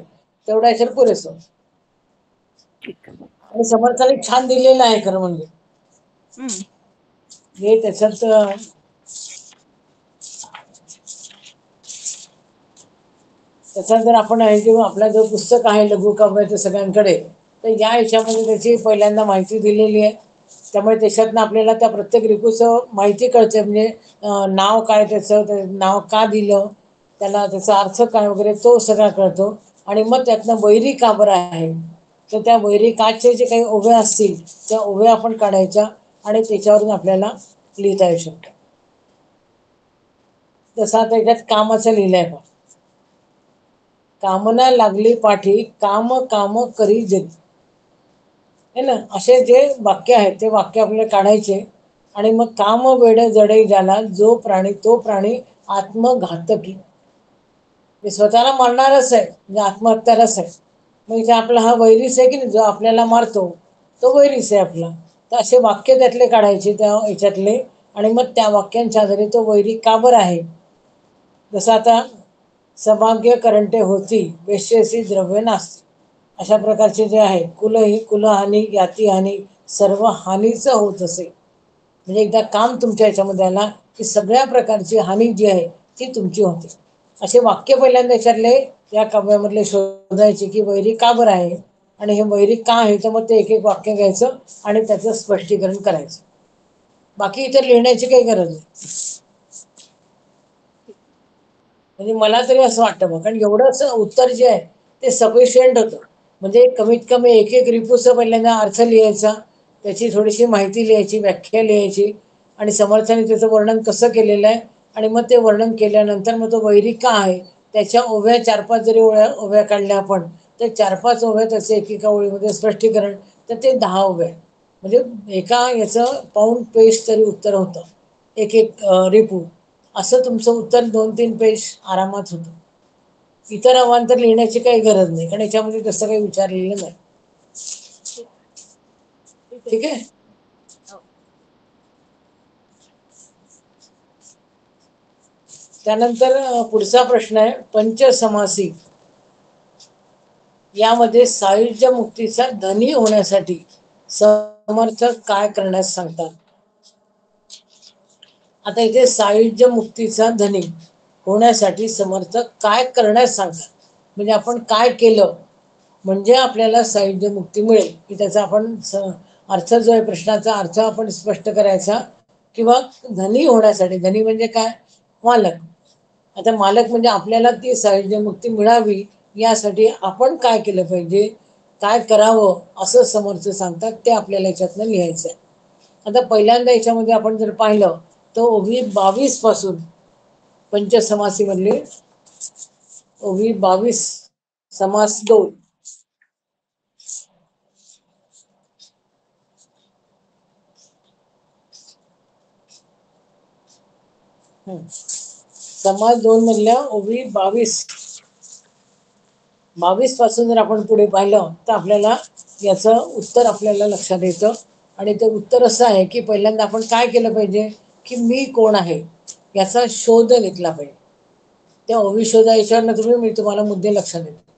तेवढा याच्यावर पुरेसं. ठीक आहे. आणि समर्थाने छान दिलेलं आहे खरं म्हणजे. हम्म. हे त्याच्यात त्याचा जर आपण आपला जो पुस्तक आहे लघुकाव्याचं सगळ्यांकडे, तर या ह्याच्यामध्ये त्याची पहिल्यांदा माहिती दिलेली आहे. त्यामुळे त्याच्यातनं आपल्याला त्या प्रत्येक ऋतूचं माहिती कळते. म्हणजे नाव काय त्याचं, ते नाव का दिलं, त्याला त्याचा अर्थ काय वगैरे तो सगळा कळतो. आणि मग त्यातनं वैरी का बरं आहे, तर त्या वैरी काचे जे काही ओव्या असतील त्या ओव्या आपण काढायच्या आणि त्याच्यावरून आपल्याला लिहिता येऊ शकतं. जसं आता याच्यात कामाचं लिहिलंय बघ. कामना लागली पाठी, काम काम करी जगी. है ना, असे जे वाक्य आहेत ते वाक्य आपल्याला काढायचे. आणि मग काम वेड जडे ज्याला, जो प्राणी तो प्राणी आत्मघातकी. ते स्वतःला मारणारच आहे, म्हणजे आत्महत्यालाच आहे. म्हणजे आपला हा वैरीच आहे की नाही, जो आपल्याला मारतो तो वैरीच आहे आपला. तर असे वाक्य त्यातले काढायचे त्या ह्याच्यातले. आणि मग त्या वाक्यांच्या आधारे तो वैरी का बरं आहे. जसं आता सौभाग्य करंटे होती, वेश्येसी द्रव्य नास्ती. अशा प्रकारचे जे आहे, कुलहानी यातीहानी सर्व हानीचं होत असे. म्हणजे एकदा काम तुमच्या याच्यामध्ये आला की सगळ्या प्रकारची हानी जी आहे ती तुमची होते. असे वाक्य पहिल्यांदा विचारले या काव्यामधले शोधायचे की वैरी का बरं आहे, आणि हे वैरी का आहे. तर मग ते एक एक वाक्य घ्यायचं आणि त्याचं स्पष्टीकरण करायचं. बाकी इतर लिहिण्याची काही गरज नाही. म्हणजे मला तरी असं वाटतं बघ, कारण एवढंच उत्तर जे आहे ते सफिशियंट होतं. म्हणजे कमीत कमी एक एक रिपूचा पहिल्यांदा अर्थ लिहायचा, त्याची थोडीशी माहिती लिहायची, व्याख्या लिहायची, आणि समर्थाने त्याचं वर्णन कसं केलेलं आहे. आणि मग ते वर्णन केल्यानंतर मग तो वैरी का आहे त्याच्या ओव्या 4-5 जरी ओव्या काढल्या आपण, तर 4-5 ओव्या त्याचे एकेका ओळीमध्ये स्पष्टीकरण, तर ते 10 ओव्या. म्हणजे एका याचं पाऊण पेज तरी उत्तर होतं, एक एक रिपू. असं तुमचं उत्तर 2-3 पेज आरामात होतं. इतर अवांतर लिहिण्याची काही गरज नाही, कारण याच्यामध्ये तसं काही विचारलेलं नाही. ठीक आहे. त्यानंतर पुढचा प्रश्न आहे पंचसमासी. यामध्ये सायुज्य मुक्तीचा धनी होण्यासाठी समर्थ काय करण्यास सांगतात. आता इथे सायुज्य मुक्तीचा धनी होण्यासाठी समर्थ काय करण्यास सांगतात. म्हणजे आपण काय केलं म्हणजे आपल्याला सायुज्य मुक्ती मिळेल, की त्याचा आपण अर्थ जो आहे प्रश्नाचा अर्थ आपण स्पष्ट करायचा. किंवा धनी होण्यासाठी, धनी म्हणजे काय, मालक. आता मालक म्हणजे आपल्याला ती सायुज्य मुक्ती मिळावी यासाठी आपण काय केलं पाहिजे, काय करावं असं समर्थ सांगतात. ते आपल्याला याच्यातनं लिहायचं आहे. आता पहिल्यांदा याच्यामध्ये आपण जर पाहिलं तर ओवी 22 पासून पंचसमासी मधले ओवी 22 समास 2. समास 2 मधल्या ओवी 22 पासून जर आपण पुढे पाहिलं तर आपल्याला याचं उत्तर आपल्याला लक्षात येतं. आणि ते उत्तर असं आहे की पहिल्यांदा आपण काय केलं पाहिजे की मी कोण आहे याचा शोध घेतला पाहिजे. त्या ओवी शोधा याच्यावरनं मी तुम्हाला मुद्दे लक्षात येतो.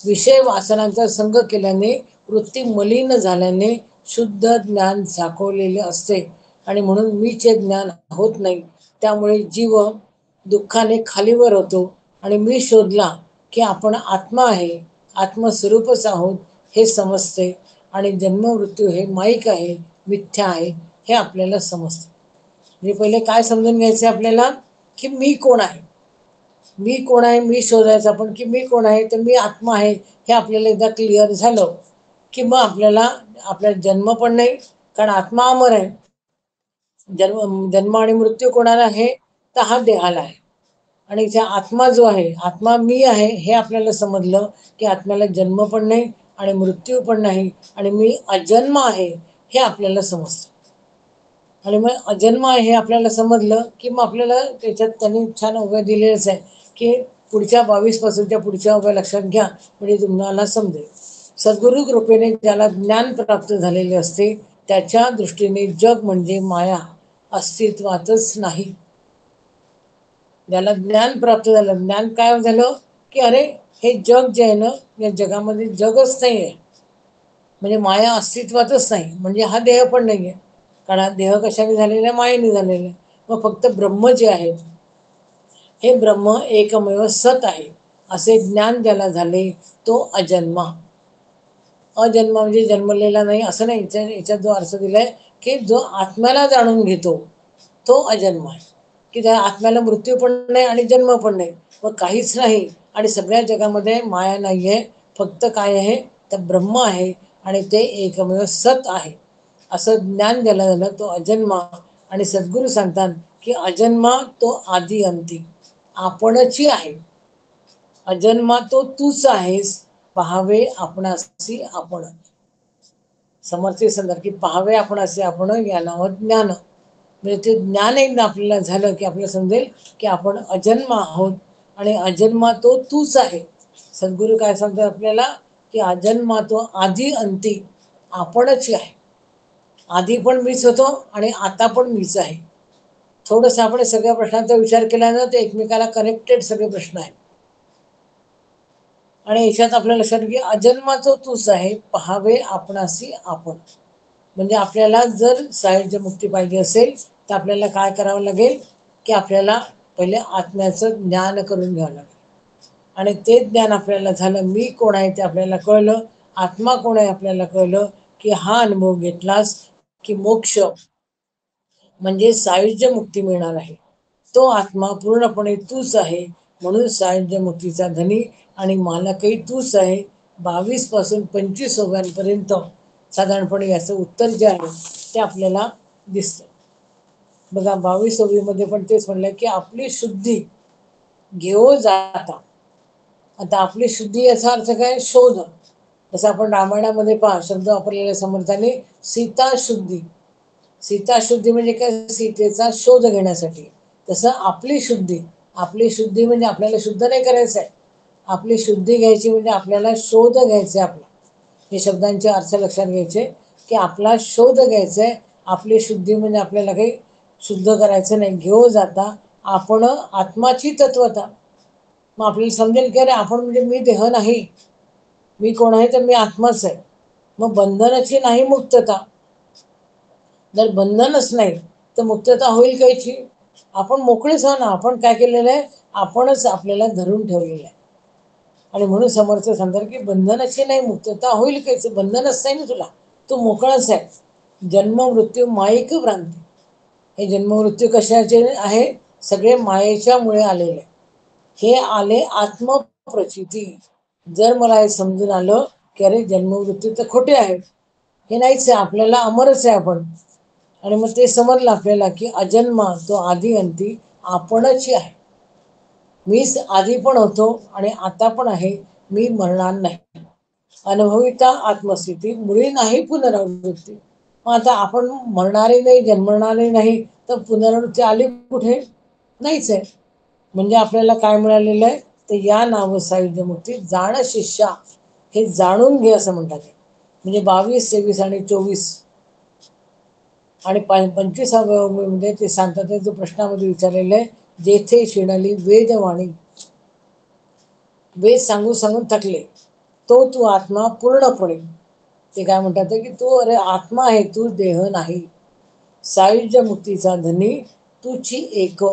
विषय वासनांचा संग केल्याने वृत्ती मलिन झाल्याने शुद्ध ज्ञान झाकवलेले असते, आणि म्हणून मीचे ज्ञान होत नाही. त्यामुळे जीव दुःखाने खालीवर होतो. आणि मी शोधला की आपण आत्मा आहे, आत्मस्वरूपच आहोत हे समजते. आणि जन्ममृत्यू हे माईक आहे, मिथ्या आहे हे आपल्याला समजते. म्हणजे पहिले काय समजून घ्यायचं आपल्याला की मी कोण आहे. मी कोण आहे मी शोधायचं आपण की मी कोण आहे, तर मी आत्मा आहे हे आपल्याला एकदा क्लिअर झालं की मग आपल्याला जन्म पण नाही, कारण आत्मा अमर आहे. जन्म आणि मृत्यू कोणाला आहे, तर हा देहाला आहे. आणि इथे आत्मा जो आहे, आत्मा मी आहे हे आपल्याला समजलं की आत्म्याला जन्म पण नाही आणि मृत्यू पण नाही, आणि मी अजन्म आहे हे आपल्याला समजतं. आणि मग अजन्म आहे हे आपल्याला समजलं की मग आपल्याला त्याच्यात त्यांनी छान उभ्या दिलेलंच आहे की पुढच्या 22 पासूनच्या पुढच्या उभ्या लक्षात घ्या, म्हणजे तुम्हाला समजेल. सद्गुरु कृपेने ज्याला ज्ञान प्राप्त झालेले असते त्याच्या दृष्टीने जग म्हणजे माया अस्तित्वातच नाही. ज्याला ज्ञान प्राप्त झालं, ज्ञान काय झालं की अरे हे जग जे आहे ना, या जगामध्ये जगच नाही आहे, म्हणजे माया अस्तित्वातच नाही, म्हणजे हा देह पण नाही आहे. कारण हा देह कशाने झालेला आहे? मायेने झालेला आहे. मग फक्त ब्रह्म जे आहे, हे ब्रह्म एकमेव सत आहे, असे ज्ञान ज्याला झाले तो अजन्मा. अजन्म म्हणजे जन्मलेला नाही असं नाही. याच्यात जो अर्थ दिलाय की जो आत्म्याला जाणून घेतो तो अजन्म आहे, की त्या आत्म्याला मृत्यू पण नाही आणि जन्म पण नाही, मग काहीच नाही. आणि सगळ्या जगामध्ये माया नाही आहे, फक्त काय आहे तर ब्रह्म आहे आणि ते एकमेव सत आहे, असं ज्ञान ज्याला झालं तो अजन्मा. आणि सद्गुरू सांगतात की अजन्मा तो आदी अंती आपणची आहे. अजन्मा तो तूच आहेस, पहावे आपणासी आपण. समर्थ सांगतात की पहावे आपणासी आपण या नावात ज्ञान. म्हणजे ते ज्ञान एकदा आपल्याला झालं की आपल्याला समजेल की आपण अजन्म आहोत आणि अजन्मा तो तूच आहे. सद्गुरू काय सांगतात आपल्याला की अजन्मा तो आधी अंती आपणच आहे. आधी पण मीच होतो आणि आता पण मीच आहे. थोडंसं आपण सगळ्या प्रश्नांचा विचार केला ना, ते एकमेकाला कनेक्टेड सगळे प्रश्न आहेत. आणि याच्यात आपल्याला लक्षात की अजन्माचं तूच आहे, पहावे आपणासी आपण. म्हणजे आपल्याला जर सायुज्य मुक्ती पाहिजे असेल तर आपल्याला काय करावं लागेल की आपल्याला पहिले आत्म्याचं ज्ञान करून घ्यावं लागेल. आणि ते ज्ञान आपल्याला झालं, मी कोण आहे ते आपल्याला कळलं, आत्मा कोण आहे आपल्याला कळलं, की हा अनुभव घेतलास की मोक्ष म्हणजे सायुज्य मुक्ती मिळणार आहे. तो आत्मा पूर्णपणे तूच आहे, म्हणून सायुज्य मुक्तीचा धनी आणि मालकही तूच आहे. 22 पासून 25 ओव्यांपर्यंत साधारणपणे याचं उत्तर जे आहे ते आपल्याला दिसतं. बघा 22 ओवीमध्ये पण तेच म्हणलं की आपली शुद्धी घेऊ जाता. आता आपली शुद्धी याचा अर्थ काय? शोध. जसं आपण रामायणामध्ये पहा शब्द वापरलेल्या समर्थाने सीता शुद्धी. सीता शुद्धी म्हणजे काय? सीतेचा शोध घेण्यासाठी. तसं आपली शुद्धी, आपली शुद्धी म्हणजे आपल्याला शुद्ध नाही करायचं आहे. आपली शुद्धी घ्यायची म्हणजे आपल्याला शोध घ्यायचा आहे आपला. हे शब्दांचे अर्थ लक्षात घ्यायचे की आपला शोध घ्यायचा आहे. आपली शुद्धी म्हणजे आपल्याला काही शुद्ध करायचं नाही. घेऊ जाता आपण आत्माची तत्वता. मग आपल्याला समजेल की अरे आपण म्हणजे मी देह नाही, मी कोण आहे तर मी आत्माच आहे. मग बंधनाची नाही मुक्तता. जर बंधनच नाही तर मुक्तता होईल कायची? आपण मोकळेच हो ना. आपण काय केलेलं आहे? आपणच आपल्याला धरून ठेवलेलं आहे. आणि म्हणून समर्थ सांगतात की बंधनाची नाही मुक्तता होईल कायचं? बंधनच नाही ना तुला, तू मोकळाच आहे. जन्म मृत्यू माईक भ्रांती. हे जन्म मृत्यू कशाचे आहे? सगळे मायेच्यामुळे आलेले. हे आले आत्मप्रचिती. जर मला हे समजून आलं की अरे जन्ममृत्यू तर खोटे आहेत, हे नाहीच आहे, आपल्याला अमरच आहे आपण. आणि मग ते समजलं आपल्याला की अजन्मा तो आधी अंती आपणच आहे. मीच आधी पण होतो आणि आता पण आहे, मी मरणार नाही. अनुभविता आत्मस्थिती मुळी नाही पुनरावृत्ती. मग आता आपण मरणारे नाही, जन्मणारे नाही, तर पुनरावृत्ती आली कुठे? नाहीच आहे. म्हणजे आपल्याला काय मिळालेलं आहे तर या नाव सायुज्य मुक्ती जाण शिष्या, हे जाणून घे असं म्हणतात. म्हणजे 22, 23 आणि 24 आणि 25व्या ते सांगतात जो प्रश्नामध्ये विचारलेलं आहे, जेथे शिणली वेदवाणी. वेद सांगून सांगून थकले, तो तू आत्मा पूर्णपणे. ते काय म्हणतात की तू अरे आत्मा आहे, तू देह नाही. सायुज्य मुक्तीचा धनी तुची एक.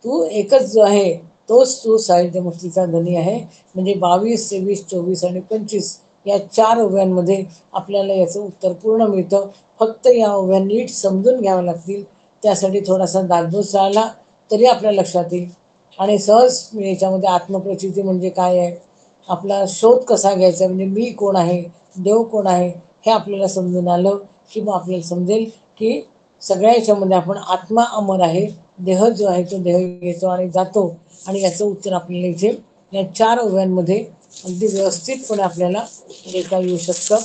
तू एकच जो आहे तोच तू सायुज्य मुक्तीचा धनी आहे. म्हणजे 22, 23, 24 आणि 25 या 4 ओव्यांमध्ये आपल्याला याचं उत्तर पूर्ण मिळतं. फक्त या ओव्या नीट समजून घ्याव्या लागतील. त्यासाठी थोडासा दासबोध राहिला तरी आपल्या लक्षात येईल. आणि सहज याच्यामध्ये आत्मप्रचिती म्हणजे काय आहे, आपला शोध कसा घ्यायचा, म्हणजे मी कोण आहे, देव कोण आहे, हे आपल्याला समजून आलं की मग आपल्याला समजेल की सगळ्या याच्यामध्ये आपण आत्मा अमर आहे, देह जो आहे तो देह येतो आणि जातो. आणि याचं उत्तर आपल्याला इथे या 4 ओव्यांमध्ये अगदी व्यवस्थितपणे आपल्याला देता येऊ शकतं.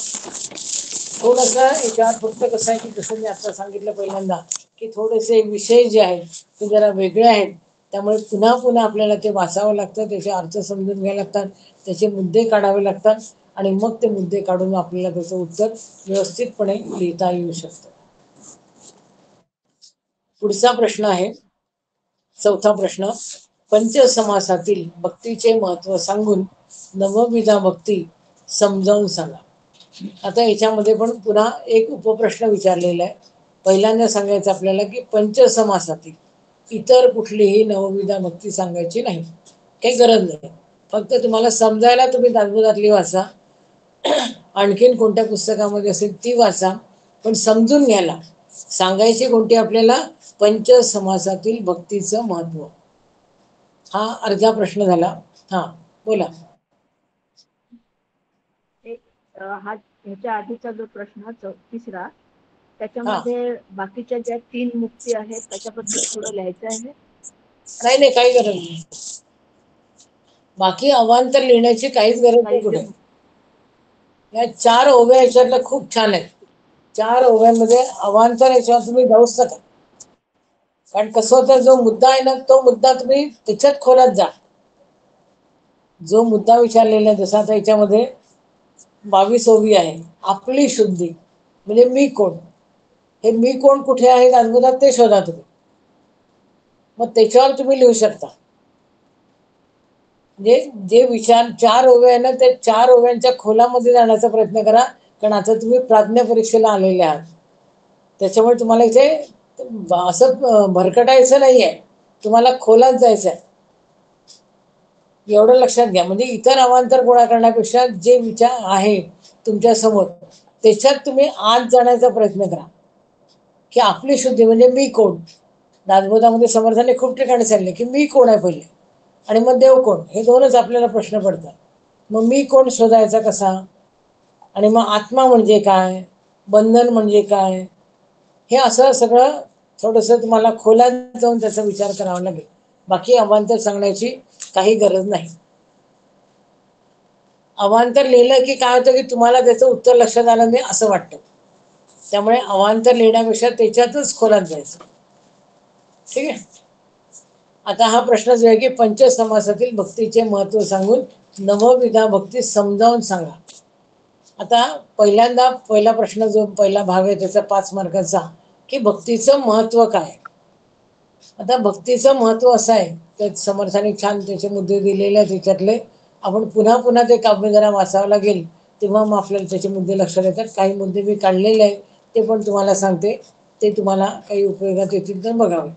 थोडंसं याच्यावर फक्त कसं आहे की जसं मी आता सांगितलं पहिल्यांदा की थोडेसे विषय जे आहेत ते जरा वेगळे आहेत. त्यामुळे पुन्हा पुन्हा आपल्याला ते वाचावं लागतं, त्याचे अर्थ समजून घ्यावे लागतात, त्याचे मुद्दे काढावे लागतात आणि मग ते मुद्दे काढून आपल्याला त्याचं उत्तर व्यवस्थितपणे लिहिता येऊ शकतं. पुढचा प्रश्न आहे 4था प्रश्न. पंचसमासातील भक्तीचे महत्त्व सांगून नवविधा भक्ती समजावून सांगा. आता याच्यामध्ये पण पुन्हा एक उपप्रश्न विचारलेला आहे. पहिल्यांदा सांगायचं आपल्याला की पंचसमासातील इतर कुठलीही नवविधा भक्ती सांगायची नाही, काही गरज नाही. फक्त तुम्हाला समजायला तुम्ही दासबोधातली वाचा, आणखीन कोणत्या पुस्तकामध्ये असेल ती वाचा, पण समजून घ्यायला सांगायची कोणती आपल्याला पंचसमासातील भक्तीचं महत्त्व. हा अर्धा प्रश्न झाला. हा बोला. हा ह्याच्या आधीचा जो प्रश्न तिसरा, हा त्याच्यामध्ये बाकीच्या ज्या 3 मुक्ती आहेत त्याच्याबद्दल थोडं लिहायचं आहे. नाही नाही, काही गरज नाही. बाकी अवांतर लिहिण्याची काहीच गरज नाही कुठे. या 4 ओव्या याच्यातल्या खूप छान आहेत. 4 ओव्यांमध्ये अवांतर याच्यावर तुम्ही जाऊच नका. कारण कसं होतं, जो मुद्दा आहे ना तो मुद्दा तुम्ही त्याच्यात खोलात जा. जो मुद्दा विचारलेला आहे, जसा आता याच्यामध्ये 22 ओवी आहे, आपली शुद्धी म्हणजे मी कोण. हे मी कोण कुठे आहे दासबोधात ते शोधा तुम्ही. मग त्याच्यावर तुम्ही लिहू शकता. म्हणजे जे विचार 4 ओव्या आहे ना, त्या 4 ओव्यांच्या खोलामध्ये जाण्याचा प्रयत्न करा. कारण आता तुम्ही प्राज्ञा परीक्षेला आलेले आहात, त्याच्यामुळे तुम्हाला इथे असं भरकटायचं नाहीये, तुम्हाला खोलात जायचं आहे. एवढं लक्षात घ्या. म्हणजे इतर अवांतर गोळा करण्यापेक्षा जे विचार आहे तुमच्या समोर त्याच्यात तुम्ही आत जाण्याचा प्रयत्न करा. की आपली शुद्धी म्हणजे मी कोण. दासबोधामध्ये समर्थाने खूप ठिकाणी सांगितले की मी कोण आहे पहिले, आणि मग देव कोण. हे दोनच आपल्याला प्रश्न पडतात. मग मी कोण शोधायचा कसा, आणि मग आत्मा म्हणजे काय, बंधन म्हणजे काय, हे असं सगळं थोडंसं तुम्हाला खोलात जाऊन त्याचा विचार करावा लागेल. बाकी अवांतर सांगण्याची काही गरज नाही. अवांतर लिहिलं की काय होतं की तुम्हाला त्याचं उत्तर लक्षात आलं नाही असं वाटतं. त्यामुळे अवांतर लिहिण्यापेक्षा त्याच्यातच खोलात जायचं. ठीक आहे. आता हा प्रश्न जो आहे की पंचसमासातील भक्तीचे महत्त्व सांगून नवविधा भक्ती समजावून सांगा. आता पहिला प्रश्न जो पहिला भाग आहे त्याचा 5 मार्काचा, की भक्तीचं महत्त्व काय. आता भक्तीचं महत्त्व असं आहे, ते समर्थाने छान त्याचे मुद्दे दिलेले आहेत. त्याच्यातले आपण पुन्हा पुन्हा ते काव्य जरा वाचावं लागेल, तेव्हा मग आपल्याला त्याचे मुद्दे लक्षात येतात. काही मुद्दे मी काढलेले आहेत ते पण तुम्हाला सांगते, ते तुम्हाला काही उपयोगात येतील तर बघावे.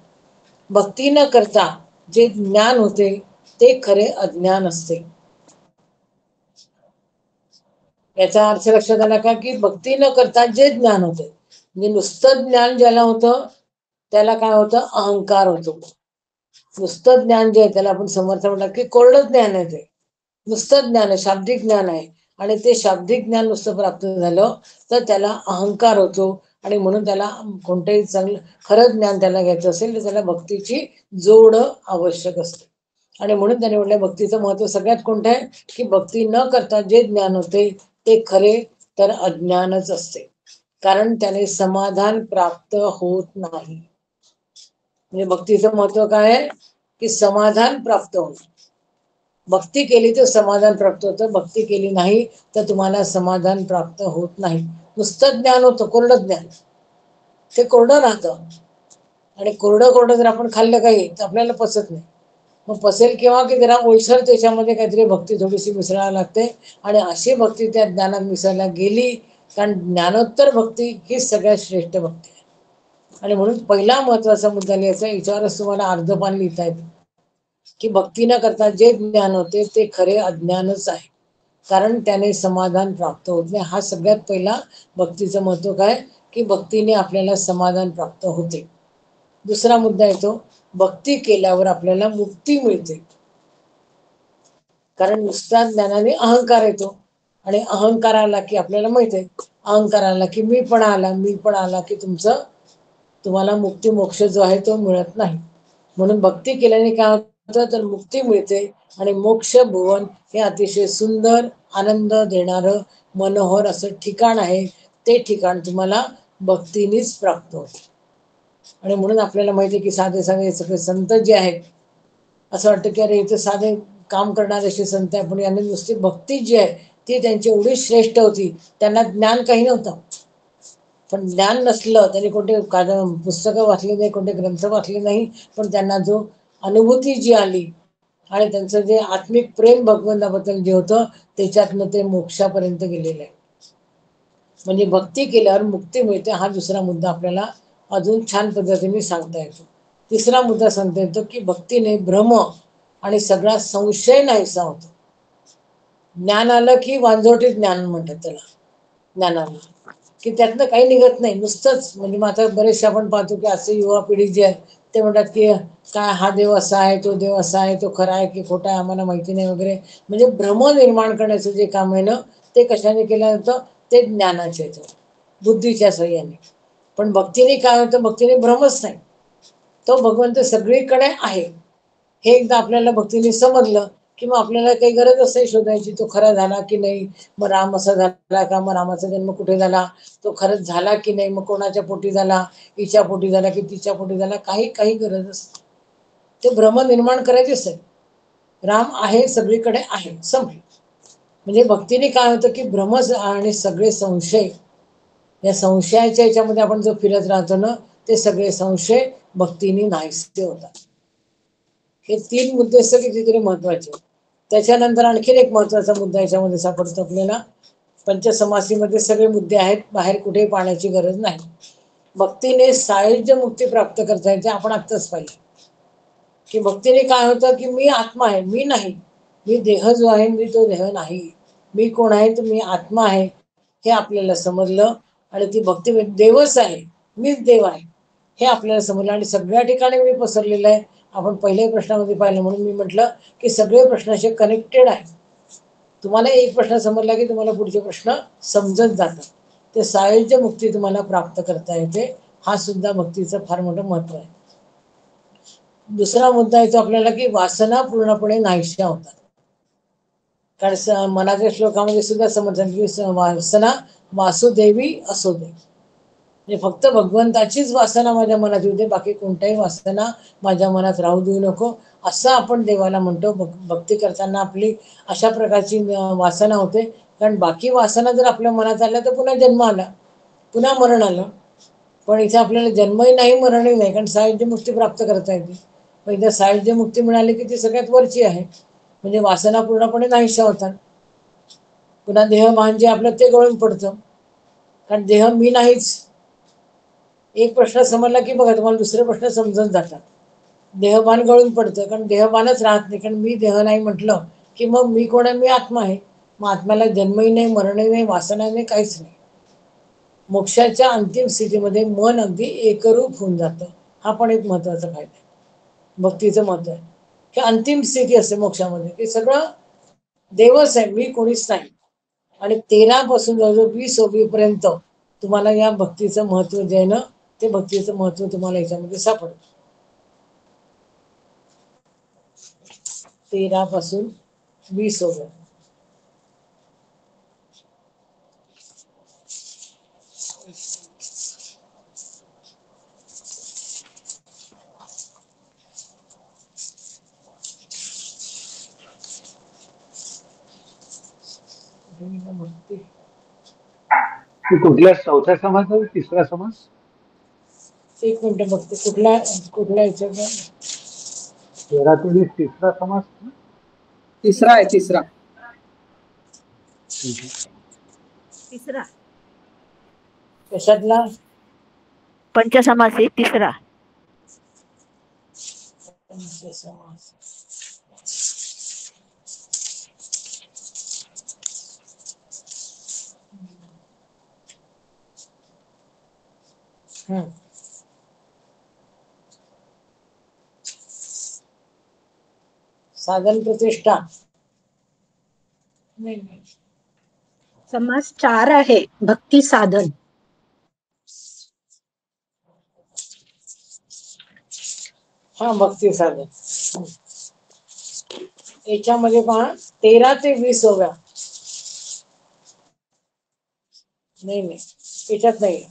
भक्ती न करता जे ज्ञान होते ते खरे अज्ञान असते. याचा अर्थ लक्षात आला का, की भक्ती न करता जे ज्ञान होते, म्हणजे नुसतं ज्ञान ज्याला होतं त्याला काय होतं, अहंकार होतो. नुसतं ज्ञान जे आहे त्याला आपण समर्थ म्हणतात की कोरडं ज्ञान आहे. ते नुसतं ज्ञान आहे, शाब्दिक ज्ञान आहे, आणि ते शाब्दिक ज्ञान नुसतं प्राप्त झालं तर त्याला अहंकार होतो. आणि म्हणून त्याला कोणतंही चांगलं खरं ज्ञान त्याला घ्यायचं असेल तर त्याला भक्तीची जोड आवश्यक असते. आणि म्हणून त्याने म्हटलं भक्तीचं महत्त्व सगळ्यात कोणतं आहे, की भक्ती न करता जे ज्ञान होते ते खरे तर अज्ञानच असते. कारण त्याने समाधान प्राप्त होत नाही. म्हणजे भक्तीचं महत्त्व काय आहे, की समाधान प्राप्त होणं. भक्ती केली तर समाधान प्राप्त होतं, भक्ती केली नाही तर तुम्हाला समाधान प्राप्त होत नाही. नुसतं ज्ञान होतं, कोरडं ज्ञान, ते कोरडं राहतं. आणि कोरडं जर आपण खाल्लं काही तर आपल्याला पचत नाही. मग पचेल केव्हा, की जरा ओलसर त्याच्यामध्ये काहीतरी भक्ती थोडीशी मिसळायला लागते. आणि अशी भक्ती त्या ज्ञानात मिसळल्या गेली, कारण ज्ञानोत्तर भक्ती ही सगळ्यात श्रेष्ठ भक्ती आहे. आणि म्हणून पहिला महत्वाचा मुद्दा लिहायचा, याच्यावरच तुम्हाला अर्धपान लिहिता येते, की भक्ती न करता जे ज्ञान होते ते खरे अज्ञानच आहे. कारण त्याने समाधान प्राप्त होत नाही. हा सगळ्यात पहिला भक्तीचं महत्त्व काय, की भक्तीने आपल्याला समाधान प्राप्त होते. दुसरा मुद्दा येतो, भक्ती केल्यावर आपल्याला मुक्ती मिळते. कारण नुसत्या ज्ञानाने अहंकार येतो, आणि अहंकार आला की आपल्याला माहित आहे, अहंकार आला की मी पण आला की तुम्हाला मुक्ती मोक्ष जो आहे तो मिळत नाही. म्हणून भक्ती केल्याने काय होतं, तर मुक्ती मिळते. आणि मोक्ष भुवन हे अतिशय सुंदर आनंद देणारं मनोहर असं ठिकाण आहे. ते ठिकाण तुम्हाला भक्तीनेच प्राप्त होतं. आणि म्हणून आपल्याला माहिती आहे की साधे सगळे संत जे आहेत, असं वाटतं की अरे इथे साधे काम करणारे असे संत आहे, पण यांनी नुसती भक्ती जी आहे ती त्यांची एवढी श्रेष्ठ होती. त्यांना ज्ञान काही नव्हतं, पण ज्ञान नसलं त्यांनी कोणते पुस्तकं वाचली नाही, कोणते ग्रंथ वाचले नाही, पण त्यांना जो अनुभूती जी आली आणि त्यांचं जे आत्मिक प्रेम भगवंताबद्दल जे होतं त्याच्यातनं ते मोक्षापर्यंत गेलेलं आहे. म्हणजे भक्ती केल्यावर मुक्ती मिळते हा दुसरा मुद्दा आपल्याला अजून छान पद्धतीने सांगता येतो. तिसरा मुद्दा सांगता येतो की भक्तीने भ्रम आणि सगळा संशय नाहीसा होतो. ज्ञान आलं की वांजोटी ज्ञान म्हणतात त्याला, ज्ञानाला की त्यातनं काही निघत नाही, नुसतंच म्हणजे मग आता बरेचसे आपण पाहतो की असे युवा पिढी जे आहे ते म्हणतात की काय हा देव असा आहे, तो देव असा आहे, तो खरा आहे की खोटा आहे आम्हाला माहिती नाही वगैरे. म्हणजे भ्रम निर्माण करण्याचं जे काम आहे ना ते कशाने केलं जातं, ते ज्ञानाच्या येतं, बुद्धीच्या सहाय्याने. पण भक्तीने काय होतं, भक्तीने भ्रमच नाही, तो भगवंत सगळीकडे आहे हे एकदा आपल्याला भक्तीने समजलं की मग आपल्याला काही गरजच नाही शोधायची तो खरा झाला की नाही, मग राम असा झाला का, मग रामाचा जन्म कुठे झाला, तो खरंच झाला की नाही, मग कोणाच्या पोटी झाला, हिच्या पोटी झाला की तिच्या पोटी झाला, काही काही गरजच नाही. ते भ्रम निर्माण करायचेच आहे. राम आहे, सगळीकडे आहे, संपले. म्हणजे भक्तीने काय होतं की भ्रमच आणि सगळे संशय, या संशयाच्या याच्यामध्ये आपण जो फिरत राहतो ना ते सगळे संशय भक्तीने नाहीसे होतात. हे 3 मुद्दे सगळे कितीतरी महत्वाचे. त्याच्यानंतर आणखीन एक महत्वाचा मुद्दा याच्यामध्ये सापडतो आपल्याला. पंचसमासीमध्ये सगळे मुद्दे आहेत, बाहेर कुठेही पाहण्याची गरज नाही. भक्तीने सायुज्य मुक्ती प्राप्त करता येते. आपण आत्ताच पाहिजे की भक्तीने काय होतं की मी आत्मा आहे, मी नाही, मी देह जो आहे मी तो देह नाही, मी कोण आहे तर मी आत्मा आहे हे आपल्याला समजलं. आणि ती भक्ती देवच आहे, मीच देव आहे हे आपल्याला समजलं. आणि सगळ्या ठिकाणी मी पसरलेलं आहे. आपण पहिल्याही प्रश्नामध्ये पाहिलं म्हणून मी म्हटलं की सगळे प्रश्न असे कनेक्टेड आहेत. तुम्हाला एक प्रश्न समजला की तुम्हाला पुढचे प्रश्न समजत जातात. ते सायुज्य मुक्ती तुम्हाला प्राप्त करता येते. हा सुद्धा भक्तीचं फार मोठं महत्व आहे. दुसरा मुद्दा येतो आपल्याला की वासना पूर्णपणे नाहीशा होतात. कारण मनाच्या श्लोकामध्ये सुद्धा समजतात की वासना वासुदेवी असू दे, म्हणजे फक्त भगवंताचीच वासना माझ्या मनात येऊ दे, बाकी कोणत्याही वासना माझ्या मनात राहू देऊ नको, असं आपण देवाला म्हणतो. भक्ती करताना आपली अशा प्रकारची वासना होते. कारण बाकी वासना जर आपल्या मनात आल्या तर पुन्हा जन्म आला, पुन्हा मरण आलं. पण इथे आपल्याला जन्मही नाही, मरणही नाही, कारण सायुज्य मुक्ती प्राप्त करता येते. पण इथे सायुज्य मुक्ती मिळाली की ती सगळ्यात वरची आहे, म्हणजे वासना पूर्णपणे नाहीशा होतात. पुन्हा देहभान जे आपलं ते गळून पडतं, कारण देह मी नाहीच. एक प्रश्न समजला की बघा तुम्हाला दुसरे प्रश्न समजून जातात. देहभान गळून पडतं, कारण देहभानच राहत नाही. कारण मी देह नाही म्हटलं की मग मी कोण आहे, मी आत्मा आहे. मग आत्म्याला जन्मही नाही, मरणही नाही, वासना नाही, काहीच नाही. मोक्षाच्या अंतिम स्थितीमध्ये मन अगदी एकरूप होऊन जातं. हा पण एक महत्वाचा फायदा आहे, भक्तीचं महत्व आहे की अंतिम स्थिती असते मोक्षामध्ये की सगळं देवच आहे, मी कोणीच नाही. आणि 13 पासून जवळजवळ 20 पर्यंत तुम्हाला या भक्तीचं महत्व जे आहे ना ते भक्तीचं महत्व तुम्हाला याच्यामध्ये सापडतं. 13 पासून 20 भक्ती. कुठल्या चौथ्या समाज आहे, तिसरा समाज? एक मिनिट बघते कुठल्या याच्यात. 13 ते 20 तिसरा समाज. तिसरा आहे, तिसरा. तिसरा कशातला? पंचसमासी तिसरा. पंचसमास. साधन प्रतिष्ठा नाही. समास 4 आहे, भक्ती साधन. हा भक्ती साधन. याच्यामध्ये पहा 13 ते 20 नाही याच्यात नाही,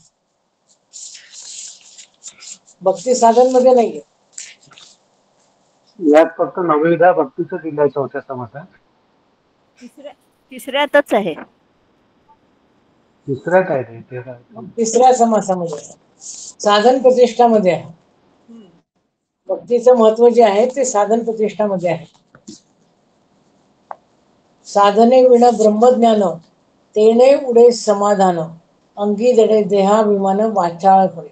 भक्ती साधन मध्ये नाहीये. यात फक्त नवविधा भक्तीचं दिलंय चौथ्या समाजात. तिसऱ्यातच आहे. दुसऱ्यात आहे ते 13. तिसऱ्या समासामध्ये साधन प्रतिष्ठामध्ये आहे. भक्तीचं महत्व जे आहे ते साधन प्रतिष्ठामध्ये आहे. साधने विण ब्रह्मज्ञान, तेने उडे समाधान, अंगी जडे देहाभिमान वाचाळपणे.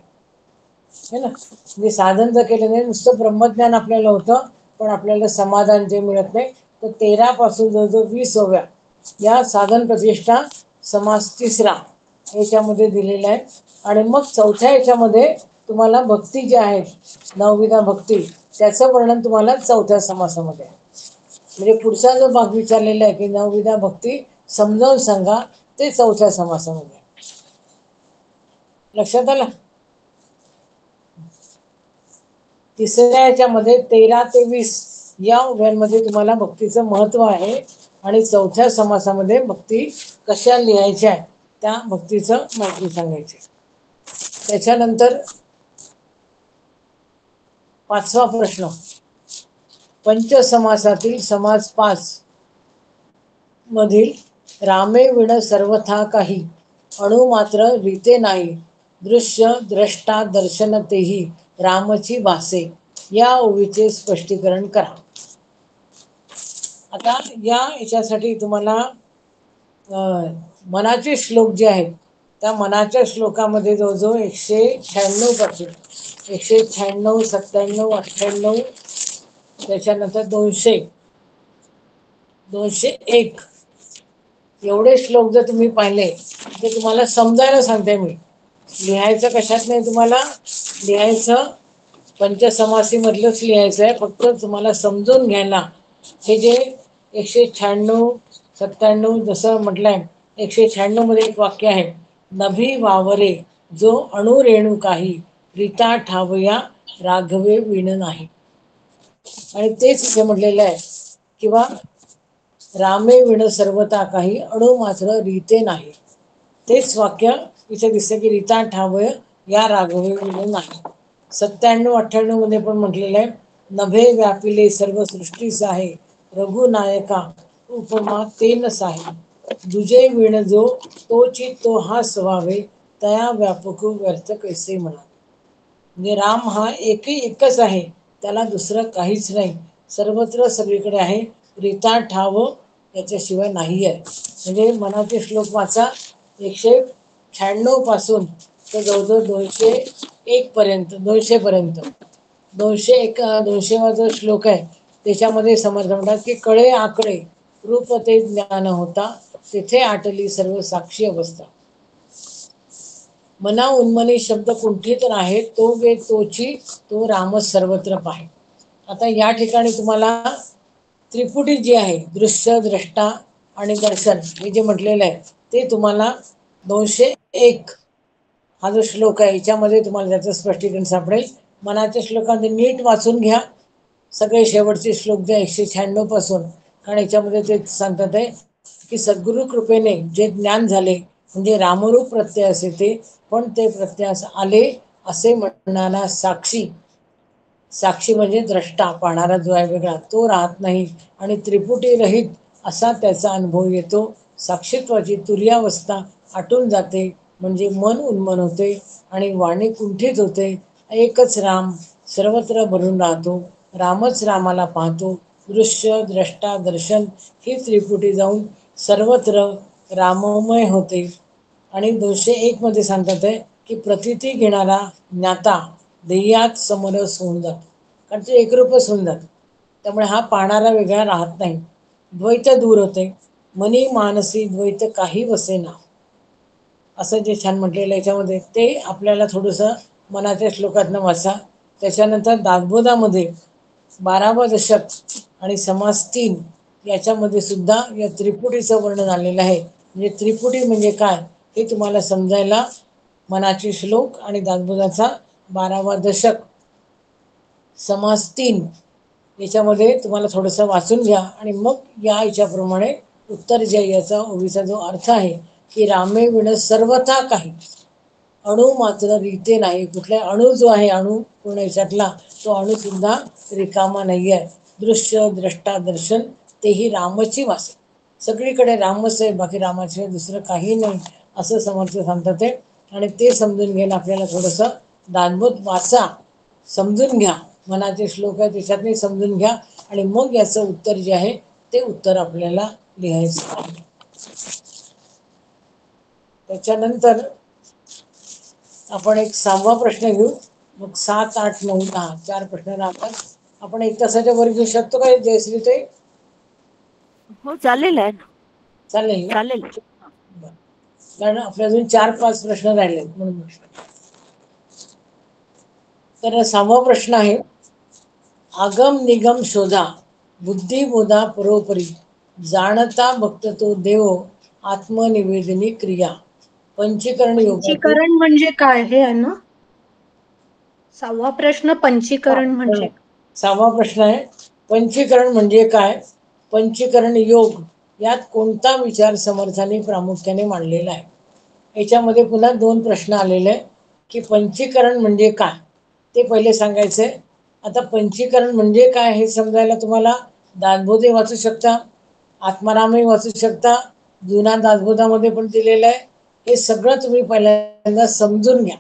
है ना, म्हणजे साधन जर केलं नाही, नुसतं ब्रह्मज्ञान आपल्याला होतं पण आपल्याला समाधान जे मिळत नाही. तर 13 पासून जवळजवळ 20व्या या साधन प्रतिष्ठा समास तिसरा याच्यामध्ये दिलेला आहे. आणि मग चौथ्या याच्यामध्ये तुम्हाला भक्ती जी आहे, नवविधा भक्ती, त्याचं वर्णन तुम्हाला चौथ्या समासामध्ये आहे. म्हणजे पुढचा जो भाग विचारलेला आहे की नवविधा भक्ती समजावून सांगा, ते चौथ्या समासामध्ये आहे. लक्षात आलं? तिसऱ्या याच्यामध्ये 13 ते 20 या उभ्यांमध्ये तुम्हाला भक्तीचं महत्व आहे. आणि चौथ्या समासामध्ये भक्ती कशा लिहायच्या त्या भक्तीचं माहिती सांगायची. त्याच्यानंतर 5वा प्रश्न, पंचसमासातील समास 5 मधील रामे विण सर्वथा काही, अणु मात्र रीते नाही, दृश्य द्रष्टा दर्शन तेही रामची भासे, या ओवीचे स्पष्टीकरण करा. आता या याच्यासाठी तुम्हाला मनाचे श्लोक जे आहेत, त्या मनाच्या श्लोकामध्ये जवळजवळ 196 पासून 196, 97, 98, त्याच्यानंतर 200, 201 एवढे श्लोक जर तुम्ही पाहिले तर तुम्हाला समजायला सांगते मी. लिहायचं कशात नाही, तुम्हाला लिहायचं पंचसमासी मधलंच लिहायचं आहे. फक्त तुम्हाला समजून घ्यायला हे जे 196, 97 जसं म्हटलंय, 196 मध्ये एक वाक्य आहे, नभी वावरे जो अणुरेणू काही, रीता ठावया राघवे विण नाही. आणि तेच इथे म्हटलेलं आहे किंवा रामे विण सर्वता काही, अणु मात्र रीते नाही. तेच वाक्य इथे दिसतं की रीता ठावय या राघवे विण नाही. 97, 98 मध्ये पण म्हटलेलं आहे, नभे व्यापिले सर्व सृष्टीस आहे, रघुनायका उपमा तेनस आहे, दुजे विण जो तोची तो हा स्वभावे, तया व्यापक व्यर्थ कैसे म्हणा. म्हणजे राम हा एकच आहे, त्याला दुसरं काहीच नाही, सर्वत्र सगळीकडे आहे, रीता ठाव याच्याशिवाय नाही आहे. म्हणजे मनाचे श्लोक वाचा 196 पासून तर जवळजवळ 201 पर्यंत, 200 पर्यंत. 201 200वा जो श्लोक आहे त्याच्यामध्ये समर्थ म्हणतात की कळे आकडे रूप ते ज्ञान होता, तेथे आटली सर्व साक्षी अवस्था, मना उन्मनी शब्द कुंठित आहे, तो वे तोची तो राम सर्वत्र पाहे. आता या ठिकाणी तुम्हाला त्रिपुटी जी आहे, दृश्य द्रष्टा आणि दर्शन, हे जे म्हटलेलं आहे ते तुम्हाला 201 हा जो श्लोक आहे याच्यामध्ये तुम्हाला त्याचं स्पष्टीकरण सापडेल. मनाच्या श्लोकांमध्ये नीट वाचून घ्या सगळे शेवटचे श्लोक जे 196 पासून, कारण याच्यामध्ये ते सांगतात आहे की सद्गुरु कृपेने जे ज्ञान झाले म्हणजे रामरूप प्रत्यय असे ते, पण ते प्रत्ययास आले असे म्हणणारा साक्षी, साक्षी म्हणजे द्रष्टा, पाहणारा जो आहे वेगळा तो राहत नाही आणि त्रिपुटी रहित असा त्याचा अनुभव येतो. साक्षीत्वाची तुर्यावस्था आटून जाते, म्हणजे मन उन्मन होते आणि वाणी कुंठित होते. एकच राम सर्वत्र भरून राहतो, रामच रामाला पाहतो. दृश्य द्रष्टा दर्शन ही त्रिपुटी जाऊन सर्वत्र राममय होते. आणि 201 मध्ये सांगतात आहे की प्रतिती घेणारा ज्ञाता ध्येयात समरस होऊन जातो, कारण ते एकरूपच होऊन जातं. त्यामुळे हा पाहणारा वेगळा राहत नाही, द्वैत दूर होते, मनी मानसी द्वैत काही वसेना, असं जे छान म्हटलेलं याच्यामध्ये ते आपल्याला थोडंसं मनाच्या श्लोकातनं वाचा. त्याच्यानंतर दासबोधामध्ये 12वं दशक आणि समास 3 याच्यामध्ये सुद्धा या त्रिपुटीचं वर्णन आलेलं आहे. म्हणजे त्रिपुटी म्हणजे काय हे तुम्हाला समजायला मनाचे श्लोक आणि दासबोधाचा 12वा दशक समास 3 याच्यामध्ये तुम्हाला थोडंसं वाचून घ्या आणि मग या याच्याप्रमाणे उत्तर जे याचा ओवीचा जो अर्थ आहे की रामे विण सर्वथा काही, अणु मात्र रीते नाही. कुठल्या अणु जो आहे, अणु पूर्ण याच्यातला तो अणु सुद्धा रिकामा नाही आहे. दृश्य द्रष्टा दर्शन तेही रामची वासे, सगळीकडे रामच आहे, बाकी रामाशिवाय दुसरं काही नाही असं समर्थ सांगतात ते. आणि ते समजून घ्यायला आपल्याला थोडंसं दासबोध वाचा, समजून घ्या, मनाचे श्लोक आहे त्याच्यातही समजून घ्या आणि मग याचं उत्तर जे आहे ते उत्तर आपल्याला लिहायचं आहे. त्याच्यानंतर आपण एक 6वा प्रश्न घेऊ. मग 7, 8, 9, 10 4 प्रश्न राहतात. आपण 1 तासाच्या वर घेऊ शकतो का जयश्री ताई? हो चालेल आहे ना. चालेल ना? चालेल. बरं. कारण आपल्या अजून 4-5 प्रश्न राहिले म्हणून म्हटलं. तर 6वा प्रश्न आहे, आगम निगम शोधा बुद्धिबोधा परोपरी जाणता भक्त तो देव आत्मनिवेदनी क्रिया पंचीकरण योगाची. पंचीकरण म्हणजे काय हे आहे ना? 6वा प्रश्न पंचीकरण म्हणजे 6वा प्रश्न आहे, पंचीकरण म्हणजे काय? पंचीकरण योग यात कोणता विचार समर्थाने प्रामुख्याने मांडलेला आहे? याच्यामध्ये पुन्हा 2 प्रश्न आलेले आहे की पंचीकरण म्हणजे काय ते पहिले सांगायचंय. आता पंचीकरण म्हणजे काय हे समजायला तुम्हाला दासबोधे वाचू शकता, आत्मारामही वाचू शकता, जुना दासबोधामध्ये पण दिलेलं आहे. हे सगळं तुम्ही पहिल्यांदा समजून घ्या,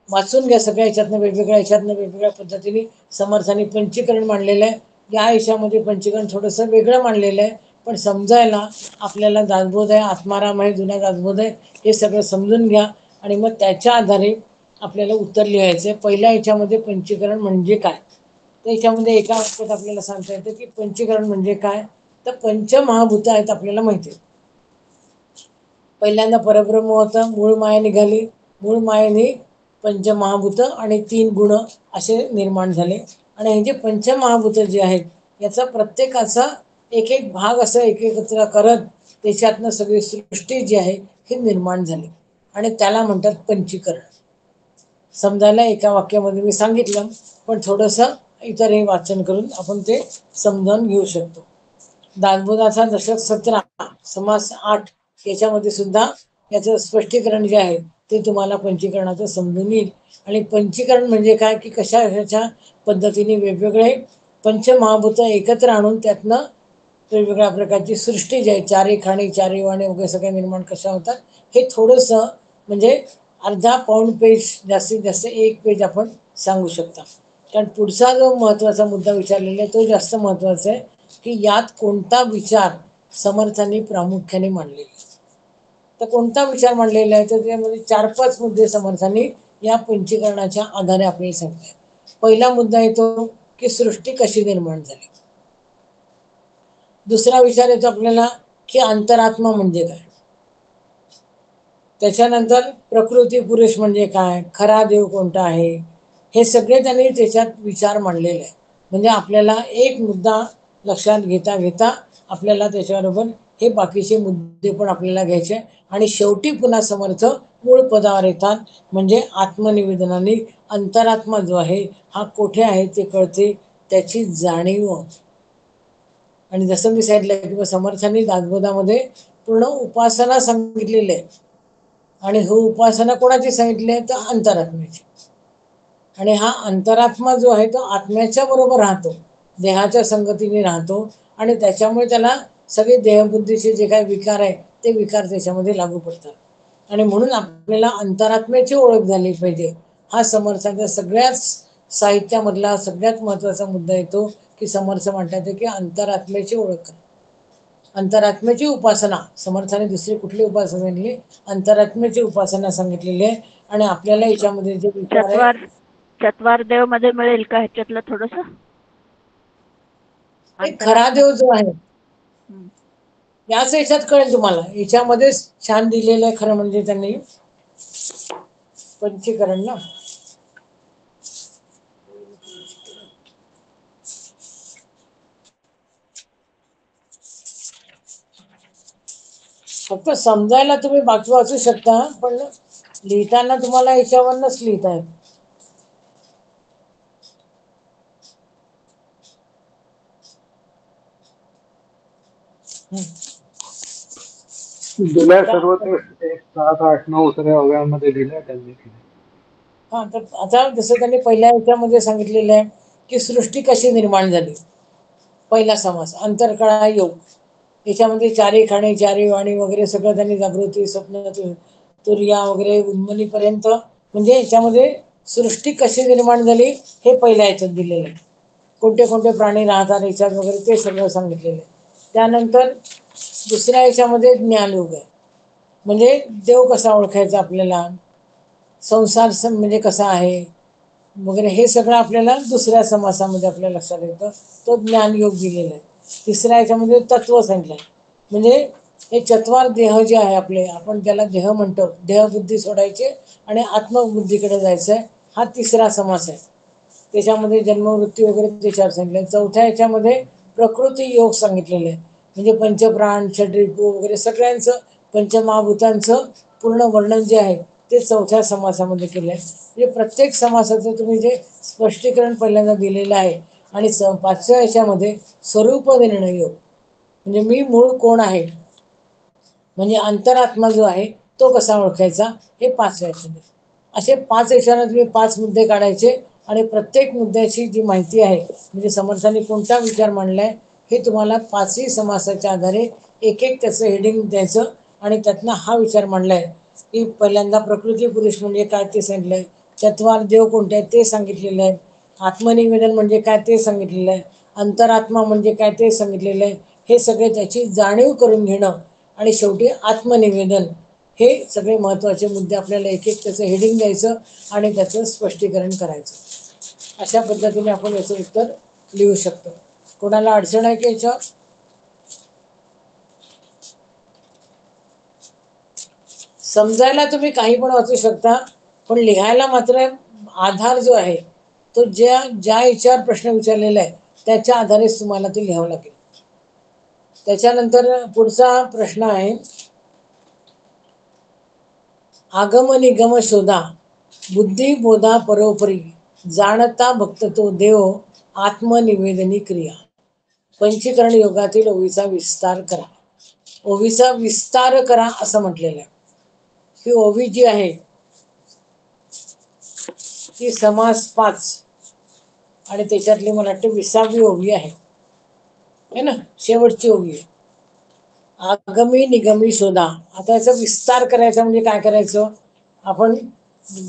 वाचून घ्या. सगळ्या ह्याच्यातनं वेगवेगळ्या पद्धतीने समर्थाने पंचीकरण मांडलेलं आहे. या ह्याच्यामध्ये पंचीकरण थोडंसं वेगळं मांडलेलं आहे, पण समजायला आपल्याला दासबोध आहे, आत्माराम आहे, जुना दासबोध आहे, हे सगळं समजून घ्या आणि मग त्याच्या आधारे आपल्याला उत्तर लिहायचं आहे. पहिल्या ह्याच्यामध्ये पंचीकरण म्हणजे काय, तर ह्याच्यामध्ये एका वाक्यात आपल्याला सांगता येतं की पंचीकरण म्हणजे काय. तर पंचमहाभूत आहेत आपल्याला माहिती आहे. पहिल्यांदा परब्रह्म होतं, मूळ माया निघाली, मूळ मायेने पंचमहाभूत आणि 3 गुण असे निर्माण झाले. आणि हे जे पंचमहाभूत जे आहेत याचा प्रत्येकाचा एक एक भाग असं एकत्र करत त्याच्यातनं सगळी सृष्टी जी आहे ही निर्माण झाली आणि त्याला म्हणतात पंचीकरण. समजायला एका वाक्यामध्ये मी सांगितलं, पण थोडंसं इतरही वाचन करून आपण ते समजावून घेऊ शकतो. दासबोधाचा दशक 17 समास 8 याच्यामध्ये सुद्धा याचं स्पष्टीकरण जे आहे ते तुम्हाला पंचीकरणाचं समजून येईल. आणि पंचीकरण म्हणजे काय की कशा पद्धतीने वेगवेगळे पंचमहाभूत एकत्र आणून त्यातनं वेगवेगळ्या प्रकारची सृष्टी जी आहे, चारी खाणी चारी वाणी वगैरे सगळे निर्माण कशा होतात हे थोडंसं म्हणजे अर्धा पाऊण पेज जास्तीत जास्त 1 पेज आपण सांगू शकता. कारण पुढचा जो महत्त्वाचा मुद्दा विचारलेला आहे तो जास्त महत्त्वाचा आहे की यात कोणता विचार समर्थांनी प्रामुख्याने मांडलेला आहे. तर कोणता विचार मांडलेला आहे तर त्यामध्ये 4-5 मुद्दे समर्थांनी या पंचीकरणाच्या आधारे आपल्याला सांगतात. पहिला मुद्दा येतो की सृष्टी कशी निर्माण झाली. दुसरा विचार येतो आपल्याला की अंतरात्मा म्हणजे काय. त्याच्यानंतर प्रकृती पुरुष म्हणजे काय, खरा देव कोणता आहे, हे सगळे त्यांनी त्याच्यात विचार मांडलेले आहे. म्हणजे आपल्याला एक मुद्दा लक्षात घेता घेता आपल्याला त्याच्याबरोबर हे बाकीचे मुद्दे पण आपल्याला घ्यायचे. आणि शेवटी पुन्हा समर्थ मूळ पदावर येतात, म्हणजे आत्मनिवेदनाने अंतरात्मा जो आहे हा कुठे आहे ते कळते, त्याची जाणीव. आणि जसं मी सांगितलं किंवा समर्थांनी दासबोधामध्ये पूर्ण उपासना सांगितलेली आहे. आणि हो उपासना कोणाची सांगितली आहे तर अंतरात्म्याची. आणि हा अंतरात्मा जो आहे तो आत्म्याच्या बरोबर राहतो, देहाच्या संगतीने राहतो आणि त्याच्यामुळे त्याला सगळे देहबुद्धीचे जे काही विकार आहे ते विकार त्याच्यामध्ये लागू पडतात. आणि म्हणून आपल्याला अंतरात्म्याची ओळख झाली पाहिजे. हा समर्थांच्या सगळ्याच साहित्यामधला सगळ्यात महत्त्वाचा मुद्दा येतो की समर्थ म्हणतात की अंतरात्म्याची ओळख करा. अंतरात्म्याची उपासना, समर्थाने दुसरी कुठली उपासना सांगितली, अंतरात्म्याची उपासना सांगितलेली आहे. आणि आपल्याला याच्यामध्ये जे विचार आहे चत्वार देव मध्ये मिळेल का ह्याच्यातलं थोडस? एक खरा देव जो आहे याच याच्यात कळेल तुम्हाला. याच्यामध्येच छान दिलेलं आहे खरं म्हणजे त्यांनी पंचीकरण ना. फक्त समजायला तुम्ही बाकी वाचू शकता, पण लिहिताना तुम्हाला याच्यावरनच लिहिता येत. दिल्या सर्व ते 1, 7, 8, 9 सगळ्या अवयवांमध्ये दिल्या त्यांनी. हा, तर आता जसं त्यांनी पहिल्या याच्यामध्ये सांगितलेलं आहे की सृष्टी कशी निर्माण झाली. पहिला समास अंतरकळा योग, याच्यामध्ये चारी खाणे चारी वाणी वगैरे सगळं त्यांनी जागृती स्वप्न तुर्या वगैरे उन्मनीपर्यंत म्हणजे याच्यामध्ये सृष्टी कशी निर्माण झाली हे पहिल्या याच्यात दिलेलं आहे. कोणते कोणते प्राणी राहतात याच्यात वगैरे ते सगळं सांगितलेलं आहे. त्यानंतर दुसऱ्या याच्यामध्ये ज्ञानयोग आहे. म्हणजे देव कसा ओळखायचा आपल्याला, संसार म्हणजे कसा आहे वगैरे हे सगळं आपल्याला दुसऱ्या समासामध्ये आपल्या लक्षात येतं. तो ज्ञानयोग दिलेला आहे. तिसऱ्या याच्यामध्ये तत्व सांगितलं आहे. म्हणजे हे चत्वार देह जे आहे आपले, आपण ज्याला देह म्हणतो, देहबुद्धी सोडायचे आणि आत्मबुद्धीकडे जायचं आहे, हा तिसरा समास आहे. त्याच्यामध्ये जन्मवृत्ती वगैरे त्याच्यावर सांगितलं. चौथ्या याच्यामध्ये प्रकृती योग सांगितलेले आहे. म्हणजे पंचप्राण, षड्रिपू वगैरे सगळ्यांचं, पंचमहाभूतांचं पूर्ण वर्णन जे आहे ते चौथ्या समासामध्ये केलं आहे. म्हणजे प्रत्येक समासाचं तुम्ही जे स्पष्टीकरण पहिल्यांदा दिलेलं आहे. आणि पाचव्या याच्यामध्ये स्वरूप निर्णय योग, म्हणजे मी मूळ कोण आहे, म्हणजे अंतरात्मा जो आहे तो कसा ओळखायचा, हे पाचव्या याच्यामध्ये. असे 5 याच्यानं तुम्ही 5 मुद्दे काढायचे आणि प्रत्येक मुद्द्याची जी माहिती आहे, म्हणजे समर्थांनी कोणता विचार मांडलाय हे तुम्हाला 5ही समासाच्या आधारे एक एक त्याचं हेडिंग द्यायचं. आणि त्यातनं हा विचार मांडलाय की पहिल्यांदा प्रकृती पुरुष म्हणजे काय ते सांगितलंय, चत्वार देव कोणते आहेत ते सांगितलेलं आहे, आत्मनिवेदन म्हणजे काय ते सांगितलेलं आहे, अंतरात्मा म्हणजे काय ते सांगितलेलं आहे. हे सगळे त्याची जाणीव करून घेणं आणि शेवटी आत्मनिवेदन, हे सगळे महत्त्वाचे मुद्दे आपल्याला एक एक त्याचं हेडिंग द्यायचं आणि त्याचं स्पष्टीकरण करायचं. अशा पद्धतीने आपण याचं उत्तर लिहू शकतो. कोणाला अडचण आहे की याच्यावर? समजायला तुम्ही काही पण वाचू शकता, पण लिहायला मात्र आधार जो आहे तो ज्या ज्या याच्यावर प्रश्न विचारलेला आहे त्याच्या आधारेच तुम्हाला ते लिहावं लागेल. त्याच्यानंतर पुढचा प्रश्न आहे, आगम निगम शोधा, बुद्धी बोधा परोपरी, जाणता भक्त तो देव, आत्मनिवेदनी क्रिया. पंचीकरण योगातील ओवीचा विस्तार करा. ओवीचा विस्तार करा असं म्हटलेलं आहे. ही ओवी जी आहे ती समास 5 आणि त्याच्यातली मला वाटतं 20वी ओवी आहे ना, शेवटची ओवी आहे. आगमी निगमी शोधा. आता याचा विस्तार करायचा म्हणजे काय करायचं, आपण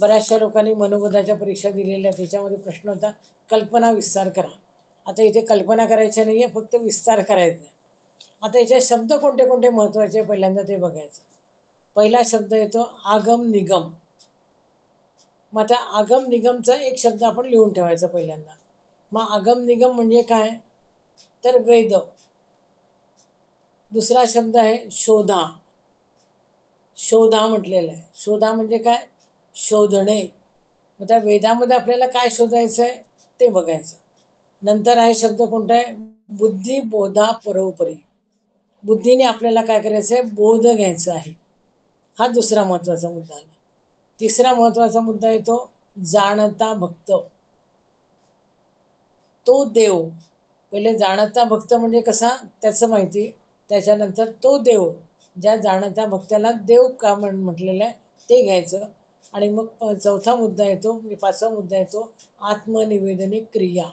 बऱ्याचशा लोकांनी मनोबोधाच्या परीक्षा दिलेल्या, त्याच्यामध्ये प्रश्न होता कल्पना विस्तार करा. आता इथे कल्पना करायच्या नाहीये, फक्त विस्तार करायचा. आता याचे शब्द कोणते कोणते महत्वाचे पहिल्यांदा ते बघायचं. पहिला शब्द येतो आगम निगम. मग आता आगम निगमचा एक शब्द आपण लिहून ठेवायचा पहिल्यांदा. मग आगम निगम म्हणजे काय, तर वेद. दुसरा शब्द आहे शोधा. शोधा म्हटलेलं आहे. शोधा म्हणजे काय, शोधणे. मग त्या वेदामध्ये आपल्याला काय शोधायचं आहे ते बघायचं. नंतर आहे शब्द कोणता आहे, बुद्धी बोधा परोपरी. बुद्धीने आपल्याला काय करायचं आहे, बोध घ्यायचा आहे. हा दुसरा महत्वाचा मुद्दा आला. तिसरा महत्वाचा मुद्दा येतो जाणता भक्त तो देव. पहिले जाणता भक्त म्हणजे कसा त्याचं माहिती, त्याच्यानंतर तो देव, ज्या जाणत्या भक्ताला देव का म्हटलेलं आहे ते घ्यायचं. आणि मग चौथा मुद्दा येतो, 5वा मुद्दा येतो आत्मनिवेदनी क्रिया.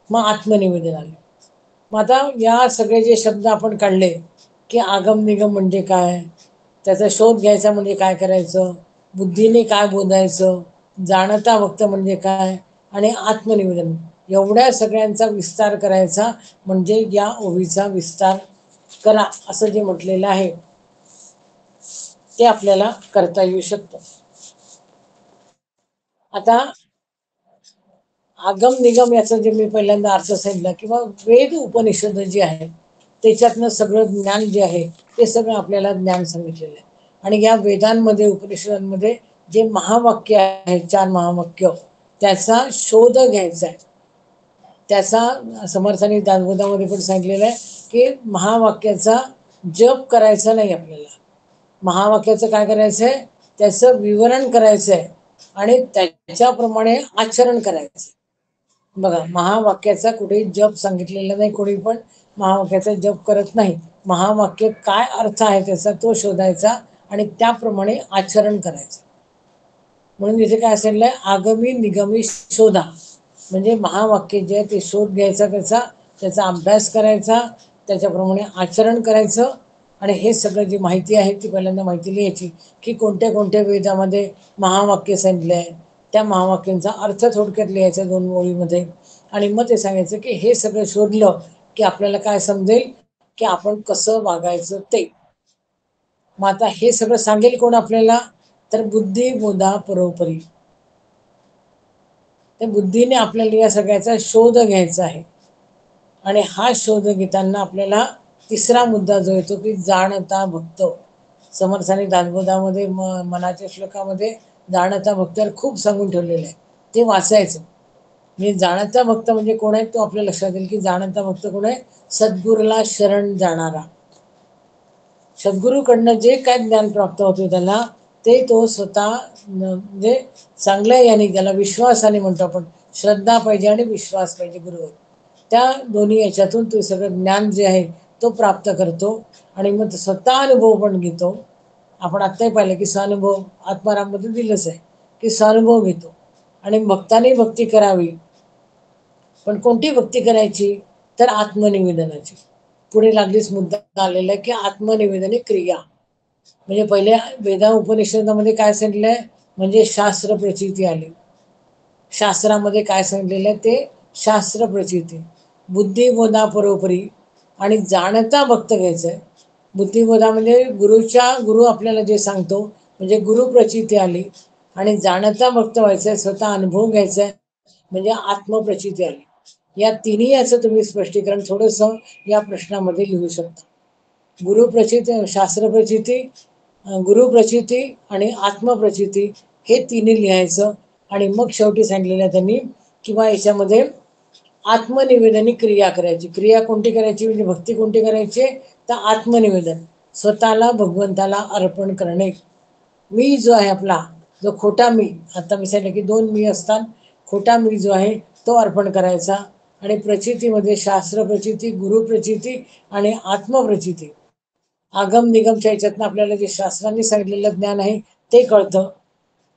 मग आत्मनिवेदन आले. मग आता या सगळे जे शब्द आपण काढले की आगम निगम म्हणजे काय, त्याचा शोध घ्यायचा म्हणजे काय करायचं, बुद्धीने काय बोधायचं, जाणता भक्त म्हणजे काय, आणि आत्मनिवेदन, एवढ्या सगळ्यांचा विस्तार करायचा. म्हणजे या ओवीचा विस्तार करा असं जे म्हटलेलं आहे ते आपल्याला करता येऊ शकतं. आता आगम निगम याचं जे मी पहिल्यांदा अर्थ सांगितला, किंवा वेद उपनिषद जे आहे त्याच्यातनं सगळं ज्ञान जे आहे ते सगळं आपल्याला ज्ञान सांगितलेलं आहे. आणि या वेदांमध्ये उपनिषदांमध्ये जे महावाक्य आहे, 4 महावाक्य, त्याचा शोध घ्यायचा आहे. त्याचा समर्थांनी दासबोधामध्ये पण सांगितलेलं आहे की महावाक्याचा जप करायचा नाही आपल्याला. महावाक्याचं काय करायचं आहे, त्याचं विवरण करायचं आहे आणि त्याच्याप्रमाणे आचरण करायचं. बघा, महावाक्याचा कुठेही जप सांगितलेला नाही. कोणी पण महावाक्याचा जप करत नाही. महावाक्य काय अर्थ आहे त्याचा तो शोधायचा आणि त्याप्रमाणे आचरण करायचं. म्हणून इथे काय असेल, आगमी निगमी शोधा, म्हणजे महावाक्य जे आहे ते शोध घ्यायचा, त्याचा अभ्यास करायचा, त्याच्याप्रमाणे आचरण करायचं. आणि हे सगळं जी माहिती आहे ती पहिल्यांदा माहिती लिहायची की कोणत्या कोणत्या वेदामध्ये महावाक्य सांगितले आहे, त्या महावाक्यांचा अर्थ थोडक्यात लिहायचा 2 ओळीमध्ये. आणि मग ते सांगायचं की हे सगळं शोधलं की आपल्याला काय समजेल, की आपण कसं वागायचं ते. मग आता हे सगळं सांगेल कोण आपल्याला, तर बुद्धी बोधा परोपरी. त्या बुद्धीने आपल्याला या सगळ्याचा शोध घ्यायचा आहे. आणि हा शोध घेताना आपल्याला तिसरा मुद्दा जो येतो की जाणता भक्त. समर्थाने दासबोधामध्ये मनाच्या श्लोकामध्ये जाणता भक्ताला खूप सांगून ठेवलेलं आहे, ते वाचायचं. म्हणजे जाणता भक्त म्हणजे कोण आहे, तो आपल्या लक्षात येईल की जाणता भक्त कोण आहे, सद्गुरूला शरण जाणारा. सद्गुरूकडनं जे काय ज्ञान प्राप्त होते त्याला, ते तो स्वतः म्हणजे चांगल्या याने, त्याला विश्वासाने म्हणतो आपण. श्रद्धा पाहिजे आणि विश्वास पाहिजे गुरुवर. त्या दोन्ही याच्यातून तो सगळं ज्ञान जे आहे तो प्राप्त करतो आणि मग स्वतः अनुभव पण घेतो. आपण आत्ताही पाहिलं की स्वानुभव आत्माराममध्ये दिलंच आहे की स्वानुभव घेतो. आणि भक्ताने भक्ती करावी, पण कोणती भक्ती करायची, तर आत्मनिवेदनाची. पुढे लागलीच मुद्दा आलेला आहे की आत्मनिवेदने क्रिया. म्हणजे पहिले वेदा उपनिषदामध्ये काय सांगितलंय, म्हणजे शास्त्र प्रचिती आली. शास्त्रामध्ये काय सांगितलेलं आहे, ते शास्त्र प्रचिती. बुद्धिबोधा परोपरी आणि जाणता भक्त घ्यायचं आहे. बुद्धिबोधा म्हणजे गुरु आपल्याला जे सांगतो, म्हणजे गुरु प्रचिती आली. आणि जाणता भक्त व्हायचं आहे, स्वतः अनुभव घ्यायचा आहे, म्हणजे आत्मप्रचिती आली. या तिन्ही याचं तुम्ही स्पष्टीकरण थोडंसं या प्रश्नामध्ये लिहू शकता. गुरुप्रचिती, शास्त्रप्रचिती, गुरुप्रचिती आणि आत्मप्रचिती हे तिन्ही लिहायचं. आणि मग शेवटी सांगितलेलं त्यांनी किंवा याच्यामध्ये आत्मनिवेदनी क्रिया करायची. क्रिया कोणती करायची, म्हणजे भक्ती कोणती करायची, तर आत्मनिवेदन, स्वतःला भगवंताला अर्पण करणे. मी जो आहे आपला, जो खोटा मी, आता मी सांगितलं की 2 मी असतात. खोटा मी जो आहे तो अर्पण करायचा. आणि प्रचितीमध्ये शास्त्र प्रचिती, गुरु प्रचिती आणि आत्मप्रचिती. आगम निगमच्या याच्यातनं आपल्याला जे शास्त्रांनी सांगितलेलं ज्ञान आहे ते कळतं.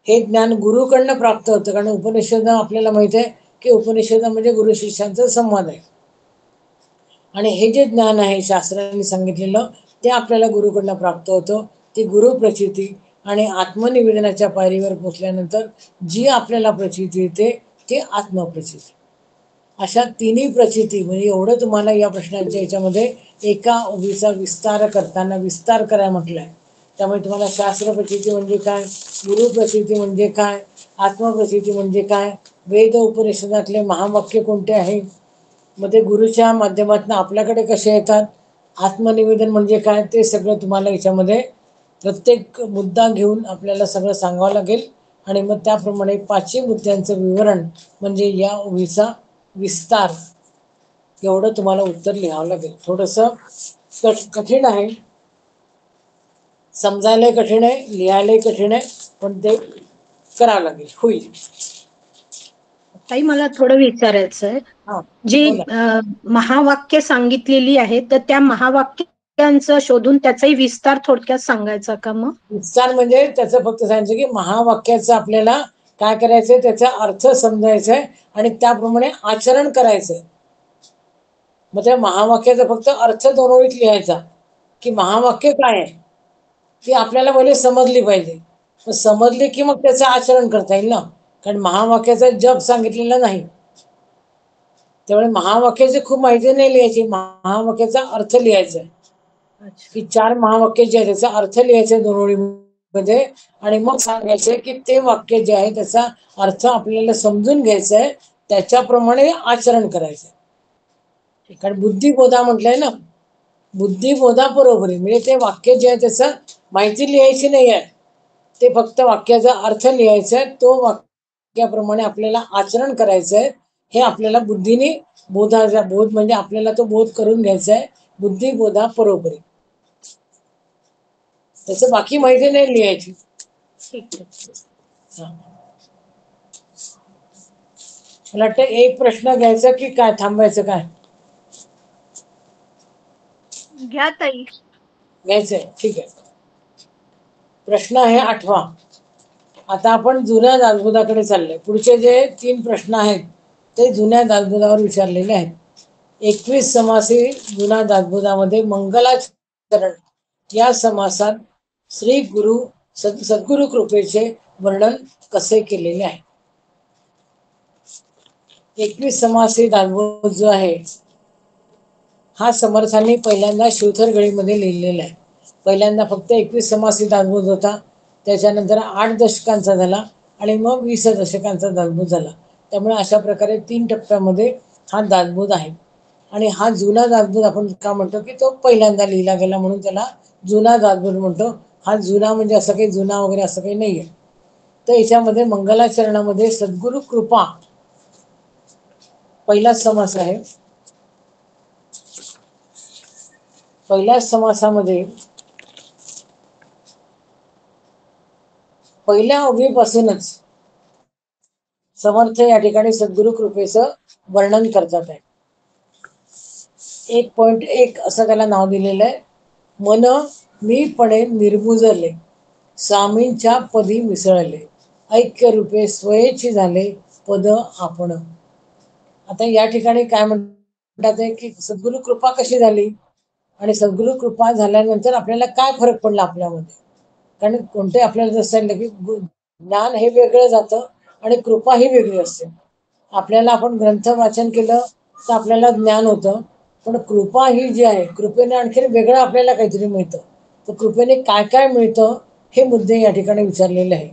हे ज्ञान गुरुकडनं प्राप्त होतं, कारण उपनिषद आपल्याला माहिती आहे की उपनिषद म्हणजे गुरु शिष्यांचा संवाद आहे. आणि हे जे ज्ञान आहे शास्त्रांनी सांगितलेलं, ते आपल्याला गुरुकडनं प्राप्त होतं. ती गुरु प्रचिती. आणि आत्मनिवेदनाच्या पायरीवर पोचल्यानंतर जी आपल्याला प्रचिती येते ती आत्मप्रचिती. अशा तिन्ही प्रचिती, म्हणजे एवढं तुम्हाला या प्रश्नांच्या याच्यामध्ये एका उभीचा विस्तार करताना विस्तार करायला म्हटलं आहे. त्यामुळे तुम्हाला शास्त्र प्रचिती म्हणजे काय, गुरु प्रचिती म्हणजे काय, आत्मप्रचिती म्हणजे काय, वेद उपनिषदातले महावाक्य कोणते आहे, मग ते गुरुच्या माध्यमातून आपल्याकडे कसे येतात, आत्मनिवेदन म्हणजे काय, ते सगळं तुम्हाला याच्यामध्ये प्रत्येक मुद्दा घेऊन आपल्याला सगळं सांगावं लागेल. आणि मग त्याप्रमाणे 5 मुद्द्यांचं विवरण म्हणजे या ओळीचा विस्तार, एवढं तुम्हाला उत्तर लिहावं लागेल. थोडंसं कठीण आहे, समजायलाही कठीण आहे, लिहायलाही कठीण आहे, पण ते करावं लागेल, होईल. ताई मला थोडं विचारायचं आहे. हां, जी बोला. महावाक्य सांगितलेली आहेत, तर त्या महावाक्यांचं शोधून त्याचाही विस्तार थोडक्यात सांगायचा का मग? विस्तार म्हणजे त्याचं फक्त सांगायचं की महावाक्याचं आपल्याला काय करायचंय, त्याचा अर्थ समजायचा आहे आणि त्याप्रमाणे आचरण करायचंय. मग त्या महावाक्याचा फक्त अर्थ 2 ओळीत लिहायचा की महावाक्य काय आहे, ती आपल्याला पहिले समजली पाहिजे. मग समजली की मग त्याचं आचरण करता येईल ना, कारण महावाक्याचा जप सांगितलेला नाही. त्यामुळे महावाक्याची खूप माहिती नाही लिहायची, महावाक्याचा अर्थ लिहायचा आहे. की 4 महावाक्य जे आहे त्याचा अर्थ लिहायचा 2 ओळीमध्ये. आणि मग सांगायचं की ते वाक्य जे आहे त्याचा अर्थ आपल्याला समजून घ्यायचा आहे, त्याच्याप्रमाणे आचरण करायचं. कारण बुद्धिबोधा म्हटलंय ना, बुद्धिबोधा बरोबरी, म्हणजे ते वाक्य जे आहे त्याचं माहिती लिहायची नाही आहे, ते फक्त वाक्याचा अर्थ लिहायचा आहे. तो वाक्याप्रमाणे आपल्याला आचरण करायचं आहे. हे आपल्याला बुद्धीने बोधाचा बोध म्हणजे आपल्याला तो बोध करून घ्यायचा आहे. बुद्धिबोधा बरोबरी, त्याचं बाकी माहिती नाही लिहायची. ठीक आहे. मला वाटतं एक प्रश्न घ्यायचा की काय, थांबायचं काय, घ्या ताई. घ्यायचंय, ठीक आहे. प्रश्न आहे 8वा. आता आपण जुन्या दासबोधाकडे चाललोय. पुढचे जे 3 प्रश्न आहेत ते जुन्या दासबोधावर विचारलेले आहेत. 21 समासी जुना दासबोधामध्ये मंगलाचरण या समासात श्री गुरु सद्गुरु कृपेचे वर्णन कसे केलेले आहे. 21 समासी दासबोध जो आहे हा समर्थांनी पहिल्यांदा शिवथरगळीमध्ये लिहिलेला आहे. पहिल्यांदा फक्त 21 समासित दासबोध होता, त्याच्यानंतर 8 दशकांचा झाला आणि मग 20 दशकांचा दासबोध झाला. त्यामुळे अशा प्रकारे 3 टप्प्यामध्ये हा दासबोध आहे. आणि हा जुना दासबोध आपण का म्हणतो की तो पहिल्यांदा लिहिला गेला म्हणून त्याला जुना दासबोध म्हणतो. हा जुना म्हणजे असं काही जुना वगैरे असं काही नाही आहे. तर याच्यामध्ये मंगलाचरणामध्ये सद्गुरु कृपा पहिलाच समास आहे. पहिल्याच समासामध्ये पहिल्या ओळीपासूनच समर्थ या ठिकाणी सद्गुरु कृपेचं वर्णन करतात आहे. 1.1 असं त्याला नाव दिलेलं आहे. मन मीपणे निर्मुजले, स्वामींच्या पदी मिसळले, ऐक्य रूपे स्वयेची झाले पद आपण. आता या ठिकाणी काय म्हणतात आहे की सद्गुरु कृपा कशी झाली आणि सद्गुरु कृपा झाल्यानंतर आपल्याला काय फरक पडला आपल्यामध्ये. कारण कोणते आपल्याला जसं सांगितलं की ज्ञान हे वेगळं जातं आणि कृपा ही वेगळी असते. आपल्याला आपण ग्रंथ वाचन केलं तर आपल्याला ज्ञान होतं, पण कृपा ही जी आहे कृपेने आणखी वेगळं आपल्याला काहीतरी मिळतं. तर कृपेने काय काय मिळतं हे मुद्दे या ठिकाणी विचारलेले आहे.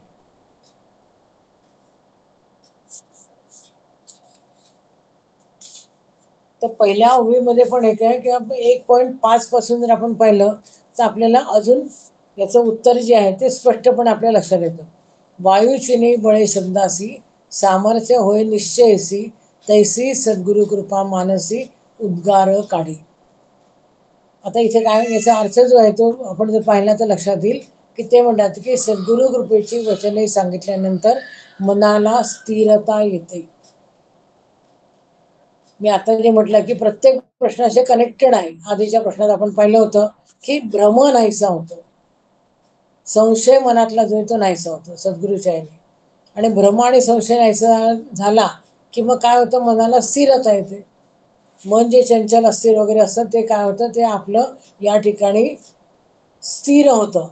तर पहिल्या ओळीमध्ये पण एक आहे किंवा 1.5 पासून जर आपण पाहिलं तर आपल्याला अजून याचं उत्तर जे आहे ते स्पष्टपणे आपल्या लक्षात येतं. वायुचिनी बळे शब्दासी, सामर्थ्य होय निश्चयसी, तैसी सद्गुरु कृपा मानसी उद्गार काढी. आता इथे काय याचा अर्थ जो आहे तो आपण जर पाहिला तर लक्षात येईल की ते म्हणतात की सद्गुरु कृपेची वचने सांगितल्यानंतर मनाला स्थिरता येते. मी आता जे म्हटलं की प्रत्येक प्रश्नाशी कनेक्टेड आहे. आधीच्या प्रश्नात आपण पाहिलं होतं की भ्रम नाहीसा होतो, संशय मनातला जो तो नाहीसा होतो सद्गुरूच्या याने. आणि भ्रम आणि संशय नाहीसा झाला की मग काय होतं, मनाला स्थिरता येते. मन जे चंचल अस्थिर वगैरे असतं ते काय होतं, ते आपलं या ठिकाणी स्थिर होतं.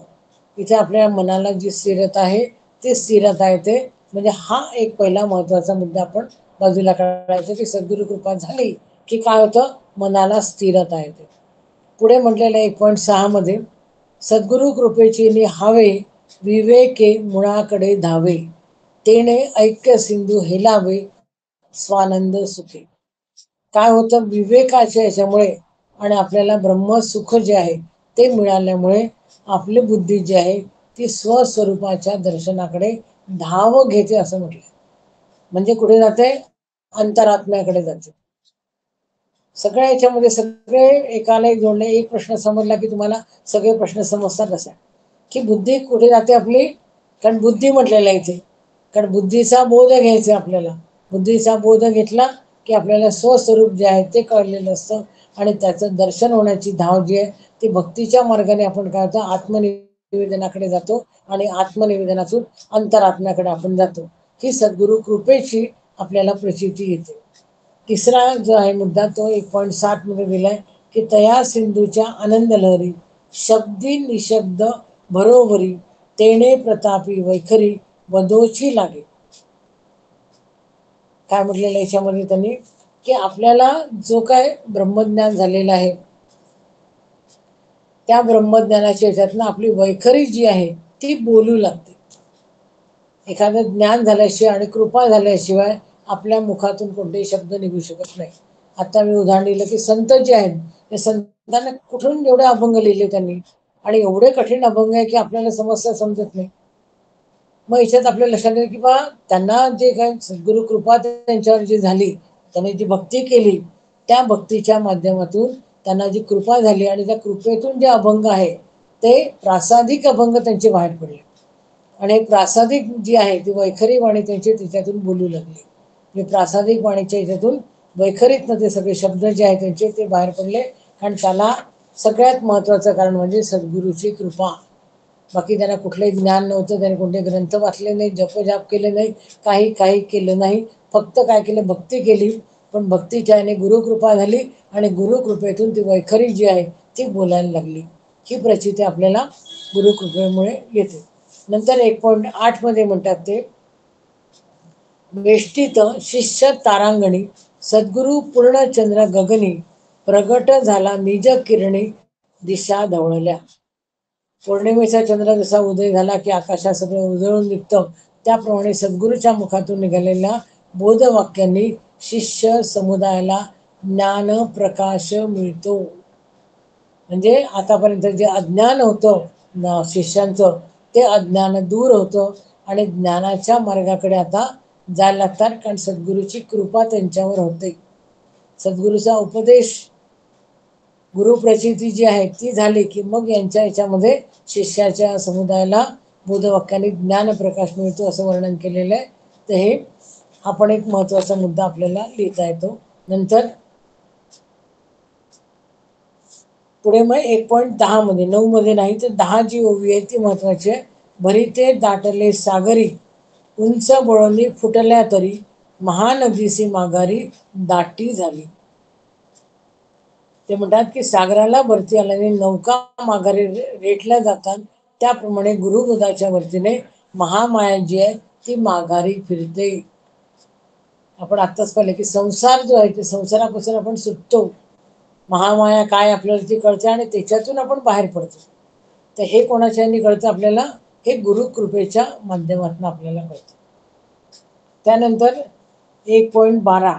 इथे आपल्या मनाला जी स्थिरता आहे ती स्थिरता येते. म्हणजे हा एक पहिला महत्वाचा मुद्दा आपण बाजूला काढायचा की सद्गुरु कृपा झाली की काय होतं, मनाला स्थिरता येते. पुढे म्हटलेलं 1.6 मध्ये सद्गुरु कृपेची निहावे, विवेके मुळाकडे धावे, तेने ऐक्य सिंधू हेलावे, स्वानंद सुखे. काय होतं, विवेकाच्या याच्यामुळे आणि आपल्याला ब्रह्मसुख जे आहे ते मिळाल्यामुळे आपली बुद्धी जी आहे ती स्वस्वरूपाच्या दर्शनाकडे धाव घेते असं म्हटलं. म्हणजे कुठे जाते, अंतरात्म्याकडे जाते. सगळ्या याच्यामध्ये सगळे एकाला एक जोडले. एक प्रश्न समजला की तुम्हाला सगळे प्रश्न समजतात असा की बुद्धी कुठे जाते आपली. कारण बुद्धी म्हटलेलं आहे इथे, कारण बुद्धीचा बोध घ्यायचा आपल्याला. बुद्धीचा बोध घेतला की आपल्याला स्वस्वरूप जे आहे ते कळलेलं असतं आणि त्याचं दर्शन होण्याची धाव जी आहे ती भक्तीच्या मार्गाने आपण काय होतं, आत्मनिवेदनाकडे जातो आणि आत्मनिवेदनातून अंतरात्म्याकडे आपण जातो. ही सद्गुरु कृपेची आपल्याला प्रचिती येते. तिसरा जो आहे मुद्दा तो 1.7 मध्ये दिलाय की तया सिंधूच्या आनंद लहरी, शब्दी निशब्द भरोभरी, तेणे प्रतापी वैखरी वधोची लागे. काय म्हटलेलं याच्यामध्ये त्यांनी की आपल्याला जो काय ब्रह्मज्ञान झालेला आहे त्या ब्रह्मज्ञानाच्या याच्यातनं आपली वैखरी जी आहे ती बोलू लागते. एखादं ज्ञान झाल्याशिवाय आणि कृपा झाल्याशिवाय आपल्या मुखातून कोणतेही शब्द निघू शकत नाही. आता मी उदाहरण दिलं की संत जे आहेत त्या संतांना कुठून एवढे अभंग लिहिले त्यांनी, आणि एवढे कठीण अभंग आहे की आपल्याला समस्या समजत नाही. मग याच्यात आपल्या लक्षात येईल की बा त्यांना जे काय सद्गुरु कृपा त्यांच्यावर जी झाली, त्यांनी जी भक्ती केली त्या भक्तीच्या माध्यमातून त्यांना जी कृपा झाली आणि त्या कृपेतून जे अभंग आहे ते प्रासादिक अभंग त्यांचे बाहेर पडले. आणि प्रासादिक जी आहे ती वैखरी वाणी त्यांची तिच्यातून बोलू लागली. म्हणजे प्रासादिक वाणीच्या याच्यातून वैखरीतनं ते सगळे शब्द जे आहेत त्यांचे ते बाहेर पडले. कारण त्याला सगळ्यात महत्त्वाचं कारण म्हणजे सद्गुरूची कृपा. बाकी त्यांना कुठलंही ज्ञान नव्हतं, त्याने कोणते ग्रंथ वाचले नाही, जपजाप केले नाही, काही केलं नाही. फक्त काय केलं, भक्ती केली. पण भक्तीच्या याने गुरुकृपा झाली आणि गुरुकृपेतून ती वैखरी जी आहे ती बोलायला लागली. ही प्रचिती आपल्याला गुरुकृपेमुळे येते. नंतर 1.8 मध्ये म्हणतात ते वेष्टित शिष्य तारांगणी, सद्गुरु पूर्णचंद्र गगनी, प्रगट झाला निज किरणी दिशा ढवळल्या. पौर्णिमेचा चंद्र जसा उदय झाला की आकाशात सगळं उजळून निघतं, त्याप्रमाणे सद्गुरूच्या मुखातून निघालेल्या बोधवाक्यांनी शिष्य समुदायाला ज्ञान प्रकाश मिळतो. म्हणजे आतापर्यंत जे अज्ञान होतं शिष्यांचं, ते अज्ञान दूर होतं आणि ज्ञानाच्या मार्गाकडे आता जायला लागतात, कारण सद्गुरूची कृपा त्यांच्यावर होते. सद्गुरूचा उपदेश, गुरुप्रचिती जी आहे ती झाली की मग यांच्या याच्यामध्ये शिष्याच्या समुदायाला बोधवाक्याने ज्ञान प्रकाश मिळतो असं वर्णन केलेलं आहे. तर हे आपण एक महत्वाचा मुद्दा आपल्याला लिहिता येतो. नंतर पुढे मग 1.10 मध्ये, 9 मध्ये नाही तर 10 जी ओवी आहे ती महत्वाची आहे. भरिते दाटले सागरी उंच बळणी फुटल्या तरी महानदीसी माघारी दाटी झाली. ते म्हणतात की सागराला भरती आल्याने नौका माघारी रेटल्या जातात, त्याप्रमाणे गुरुबोधाच्या वरतीने महामाया जी आहे ती माघारी फिरते. आपण आत्ताच पाहिलं की संसार जो आहे ते संसारापासून आपण सुटतो, महामाया काय आपल्याला ती कळते आणि त्याच्यातून आपण बाहेर पडतो. तर हे कोणाच्या ह्यानी कळतं आपल्याला? हे गुरुकृपेच्या माध्यमातून आपल्याला कळतं. त्यानंतर 1.12,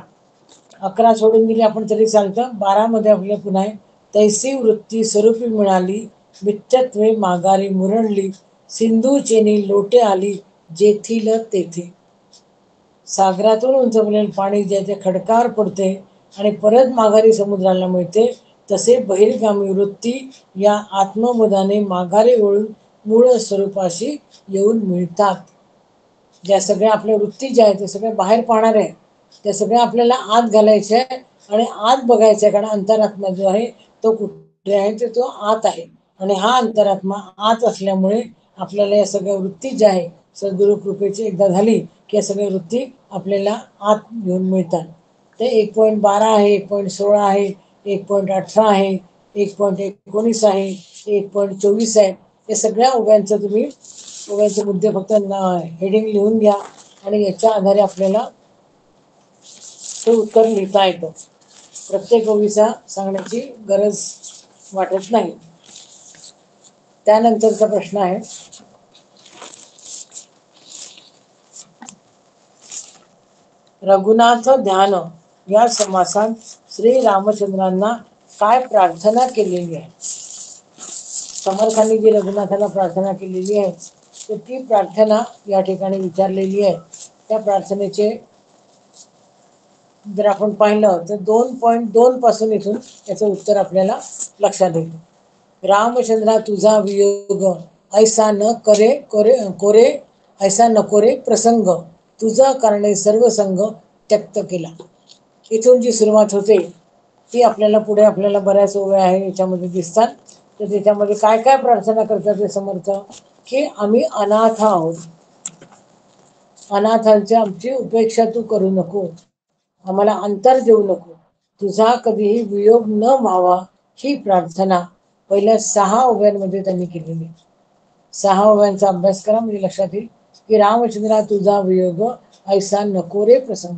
11 सोडून दिली आपण तरी चालतं. 12 मध्ये आपल्या पुन्हा आहे, तैसी वृत्ती स्वरूपी मिळाली मिथ्यत्वे माघारी मुरडली सिंधू चेनी लोटे आली जेथील तेथे. सागरातून उंचवलेलं पाणी जे ते खडकावर पडते आणि परत माघारी समुद्राला मिळते, तसे बहिर्गामी वृत्ती या आत्मबोधाने माघारी वळून मूळ स्वरूपाशी येऊन मिळतात. ज्या सगळ्या आपल्या वृत्ती ज्या आहेत ते सगळ्या बाहेर पाहणार आहे, त्या सगळ्या आपल्याला आत घालायच्या आहे आणि आत बघायचं आहे. कारण अंतरात्मा जो आहे तो कुठे आहे, तर तो आत आहे. आणि हा अंतरात्मा आत असल्यामुळे आपल्याला या सगळ्या वृत्ती ज्या आहे सद्गुरु कृपेची एकदा झाली की या सगळ्या वृत्ती आपल्याला आत घेऊन मिळतात. ते 1.12 आहे, 1.16 आहे, 1.18 आहे, 1.19 आहे, 1.24 आहे. या सगळ्या ओव्यांचं तुम्ही ओव्यांचे मुद्दे फक्त हेडिंग लिहून घ्या आणि याच्या आधारे आपल्याला ते उत्तर लिहिता येतं. प्रत्येक ओवीचा सांगण्याची गरज वाटत नाही. त्यानंतरचा प्रश्न आहे, रघुनाथ ध्यान या समासात श्री रामचंद्रांना काय प्रार्थना केलेली आहे? समर्थांनी जी रघुनाथाला प्रार्थना केलेली आहे तर ती प्रार्थना या ठिकाणी विचारलेली आहे. त्या प्रार्थनेचे जर आपण पाहिलं तर 2.2 पासून इथून याचं उत्तर आपल्याला लक्षात येतं. रामचंद्रा तुझा वियोग ऐसा न करे कोरे ऐसा नको रे प्रसंग तुझा कारणे सर्व संग त्यक्त केला. इथून जी सुरुवात होते ती आपल्याला पुढे आपल्याला बऱ्याच ओव्या आहे याच्यामध्ये दिसतात. तर त्याच्यामध्ये काय काय प्रार्थना करतात ते समर्थ, की आम्ही अनाथ आहोत, अनाथांची आमची उपेक्षा तू करू नको, आम्हाला अंतर देऊ नको, तुझा कधीही वियोग न व्हावा ही प्रार्थना पहिल्या 6 ओव्यांमध्ये त्यांनी केलेली. 6 ओव्यांचा अभ्यास करा म्हणजे लक्षात येईल की रामचंद्रा तुझा वियोग ऐसा नको रे प्रसंग,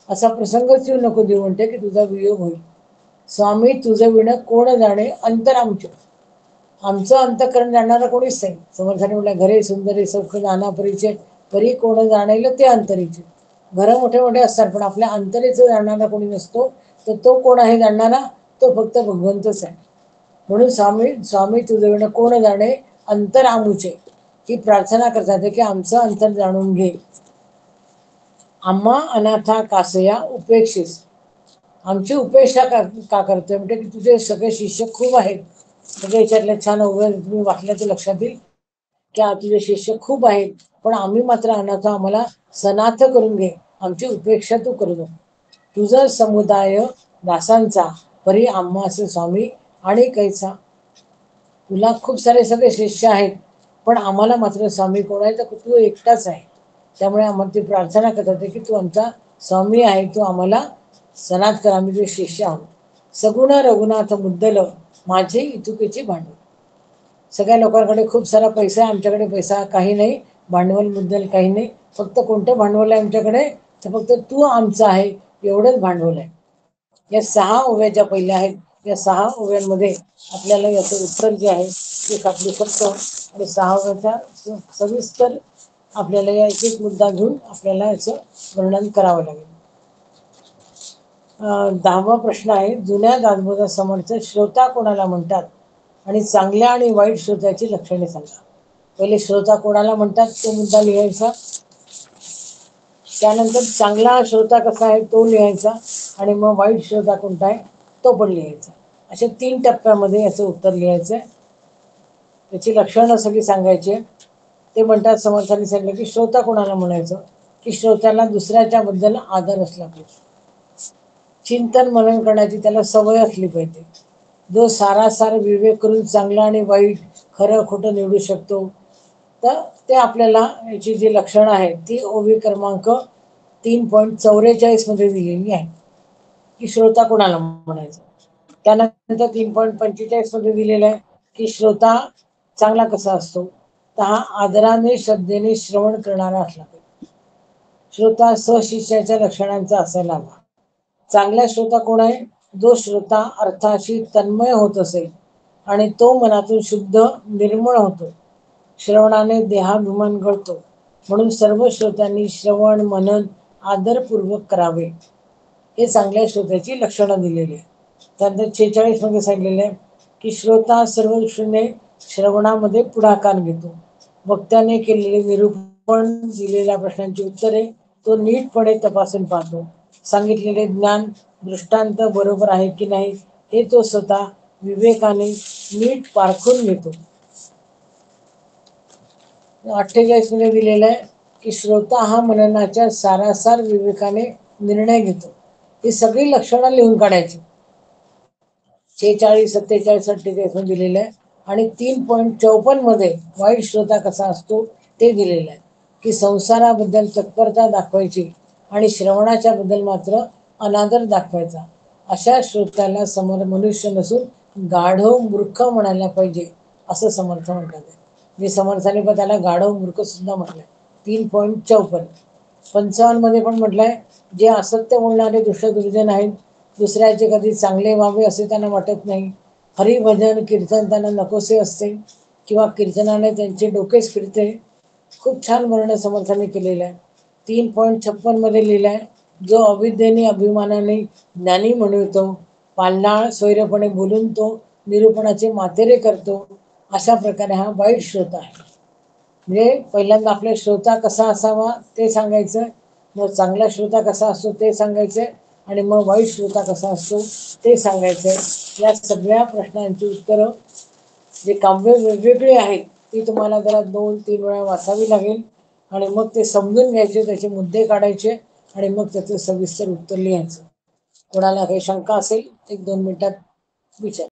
असा प्रसंगच येऊ नको देऊ म्हणते की तुझा वियोग होईल. स्वामी तुझं विण कोण जाणे अंतर आमचे, आमचं अंतकरण जाणारा कोणीच नाही. समर्थाने म्हटलं घरे सुंदरे सौख नाना परीचे परी कोण जाणेल ते अंतरीचे. घरं मोठे मोठे असतात पण आपल्या अंतरेचं जाणणारा कोणी नसतो. तर तो कोण आहे जाणणारा? तो फक्त भगवंतच आहे. म्हणून स्वामी तुझं विण कोण जाणे अंतर आमुचे ही प्रार्थना करतात की आमचं अंतर जाणून घे. आम्हा अनाथा कासया उपेक्षिस, आमची उपेक्षा का करतोय म्हणजे की तुझे सगळे शिष्य खूप आहेत. सगळे याच्यातले छान ओव्या तुम्ही वाचल्याचं लक्षात येईल की तुझे शिष्य खूप आहेत पण आम्ही मात्र अनाथ, आम्हाला सनाथ करून घे, आमची उपेक्षा तू करू नको. तुझा समुदाय दासांचा परी आम्हा असे स्वामी आणि कैसा, तुला खूप सारे सगळे शिष्य आहेत पण आम्हाला मात्र स्वामी कोण आहे तर तू एकटाच आहे. त्यामुळे आम्हाला ती प्रार्थना करतात की तू आमचा स्वामी आहे, तू आम्हाला सनाथ कर, आम्ही तुझे शिष्य आहोत. सगुण रघुनाथ मुद्दल माझे इतुकेची भांडवल, सगळ्या लोकांकडे खूप सारा पैसा आहे, आमच्याकडे पैसा काही नाही, भांडवल मुद्दल काही नाही. फक्त कोणतं भांडवल आहे आमच्याकडे तर फक्त तू आमचा आहे एवढंच भांडवल आहे. या 6 ओव्या ज्या पहिल्या आहेत या 6 ओव्यांमध्ये आपल्याला याचं उत्तर जे आहे ते सापडू शकतं आणि 6 ओव्याचा सविस्तर आपल्याला या एक एक मुद्दा घेऊन आपल्याला याचं वर्णन करावं लागेल. 10वा प्रश्न आहे, जुन्या दासबोधा समोरचा श्रोता कोणाला म्हणतात आणि चांगल्या आणि वाईट श्रोत्याची लक्षणे सांगा. पहिले श्रोता कोणाला म्हणतात तो मुद्दा लिहायचा, त्यानंतर चांगला श्रोता कसा आहे तो लिहायचा आणि मग वाईट श्रोता कोणता आहे तो पण लिहायचा. अशा 3 टप्प्यामध्ये याचं उत्तर लिहायचं आहे. त्याची लक्षणं सगळी सांगायची. ते म्हणतात, समर्थांनी सांगितलं की श्रोता कोणाला म्हणायचं की श्रोत्याला दुसऱ्याच्या बद्दल आदर असला पाहिजे, चिंतन मनन करण्याची त्याला सवय असली पाहिजे, जो सारासार विवेक करून चांगलं आणि वाईट खरं खोटं निवडू शकतो. तर ते आपल्याला याची जी लक्षणं आहेत ती ओवी क्रमांक 3.44 मध्ये दिलेली आहे की श्रोता कोणाला म्हणायचं. त्यानंतर 3.45 मध्ये दिलेलं आहे की श्रोता चांगला कसा असतो, तर हा आदराने श्रद्धेने श्रवण करणारा असला पाहिजे. श्रोता सशिष्याच्या लक्षणांचा असायला हवा. चांगला श्रोता कोण आहे, जो श्रोता अर्थाशी तन्मय होत असेल आणि तो मनातून शुद्ध निर्मळ होतो. श्रवणाने देहाभिमान गळतो, म्हणून सर्व श्रोत्यांनी श्रवण मनन आदरपूर्वक करावे. हे चांगल्या श्रोत्याची लक्षणं दिलेली आहे. त्यानंतर 46 मध्ये सांगितलेलं आहे की श्रोता सर्व दृष्टीने श्रवणामध्ये पुढाकार घेतो. वक्त्याने केलेले निरूपण, दिलेल्या प्रश्नांची उत्तरे तो नीटपणे तपासून पाहतो. सांगितलेले ज्ञान दृष्टांत बरोबर आहे की नाही हे तो स्वतः विवेकाने नीट पारखून घेतो. 48 मध्ये दिलेलं आहे की श्रोता हा मननाच्या सारासार विवेकाने निर्णय घेतो. ही सगळी लक्षणं लिहून काढायची. 46, 47, 48 मध्ये दिलेलं आहे. आणि 3.54 मध्ये वाईट श्रोता कसा असतो ते दिलेलं आहे की संसाराबद्दल तत्परता दाखवायची आणि श्रवणाच्या बद्दल मात्र अनादर दाखवायचा. अशा श्रोत्याला समोर मनुष्य नसून गाढव मूर्ख म्हणायला पाहिजे असं समर्थ म्हणतात. मी समर्थाने पण त्याला गाढव मूर्ख सुद्धा म्हटलंय. 3.54. 55 मध्ये पण म्हटलंय, जे असत्य बोलणारे दुष्ट दुर्जन आहेत, दुसऱ्याचे कधी चांगले व्हावे असे त्यांना वाटत नाही, हरिभजन कीर्तन त्यांना नकोसे असते किंवा कीर्तनाने त्यांचे डोकेच फिरते. खूप छान वर्णन समर्थाने केलेलं आहे. 3.56 मध्ये लिहिलं आहे, जो अविद्येने अभिमानाने ज्ञानी म्हणतो, पालनाळ सोयरेपणे बोलून तो निरूपणाचे मातेरे करतो, अशा प्रकारे हा वाईट श्रोता आहे. म्हणजे पहिल्यांदा आपला श्रोता कसा असावा ते सांगायचं, मग चांगला श्रोता कसा असतो ते सांगायचं आणि मग वाईट श्रोता कसा असतो ते सांगायचं. या सगळ्या प्रश्नांची उत्तरं जे काव्य वेगवेगळी आहेत ती तुम्हाला जरा 2-3 वेळा वाचावी लागेल आणि मग ते समजून घ्यायचे, त्याचे मुद्दे काढायचे आणि मग त्याचं सविस्तर उत्तर लिहायचं. कोणाला काही शंका असेल 1-2 मिनिटात विचार.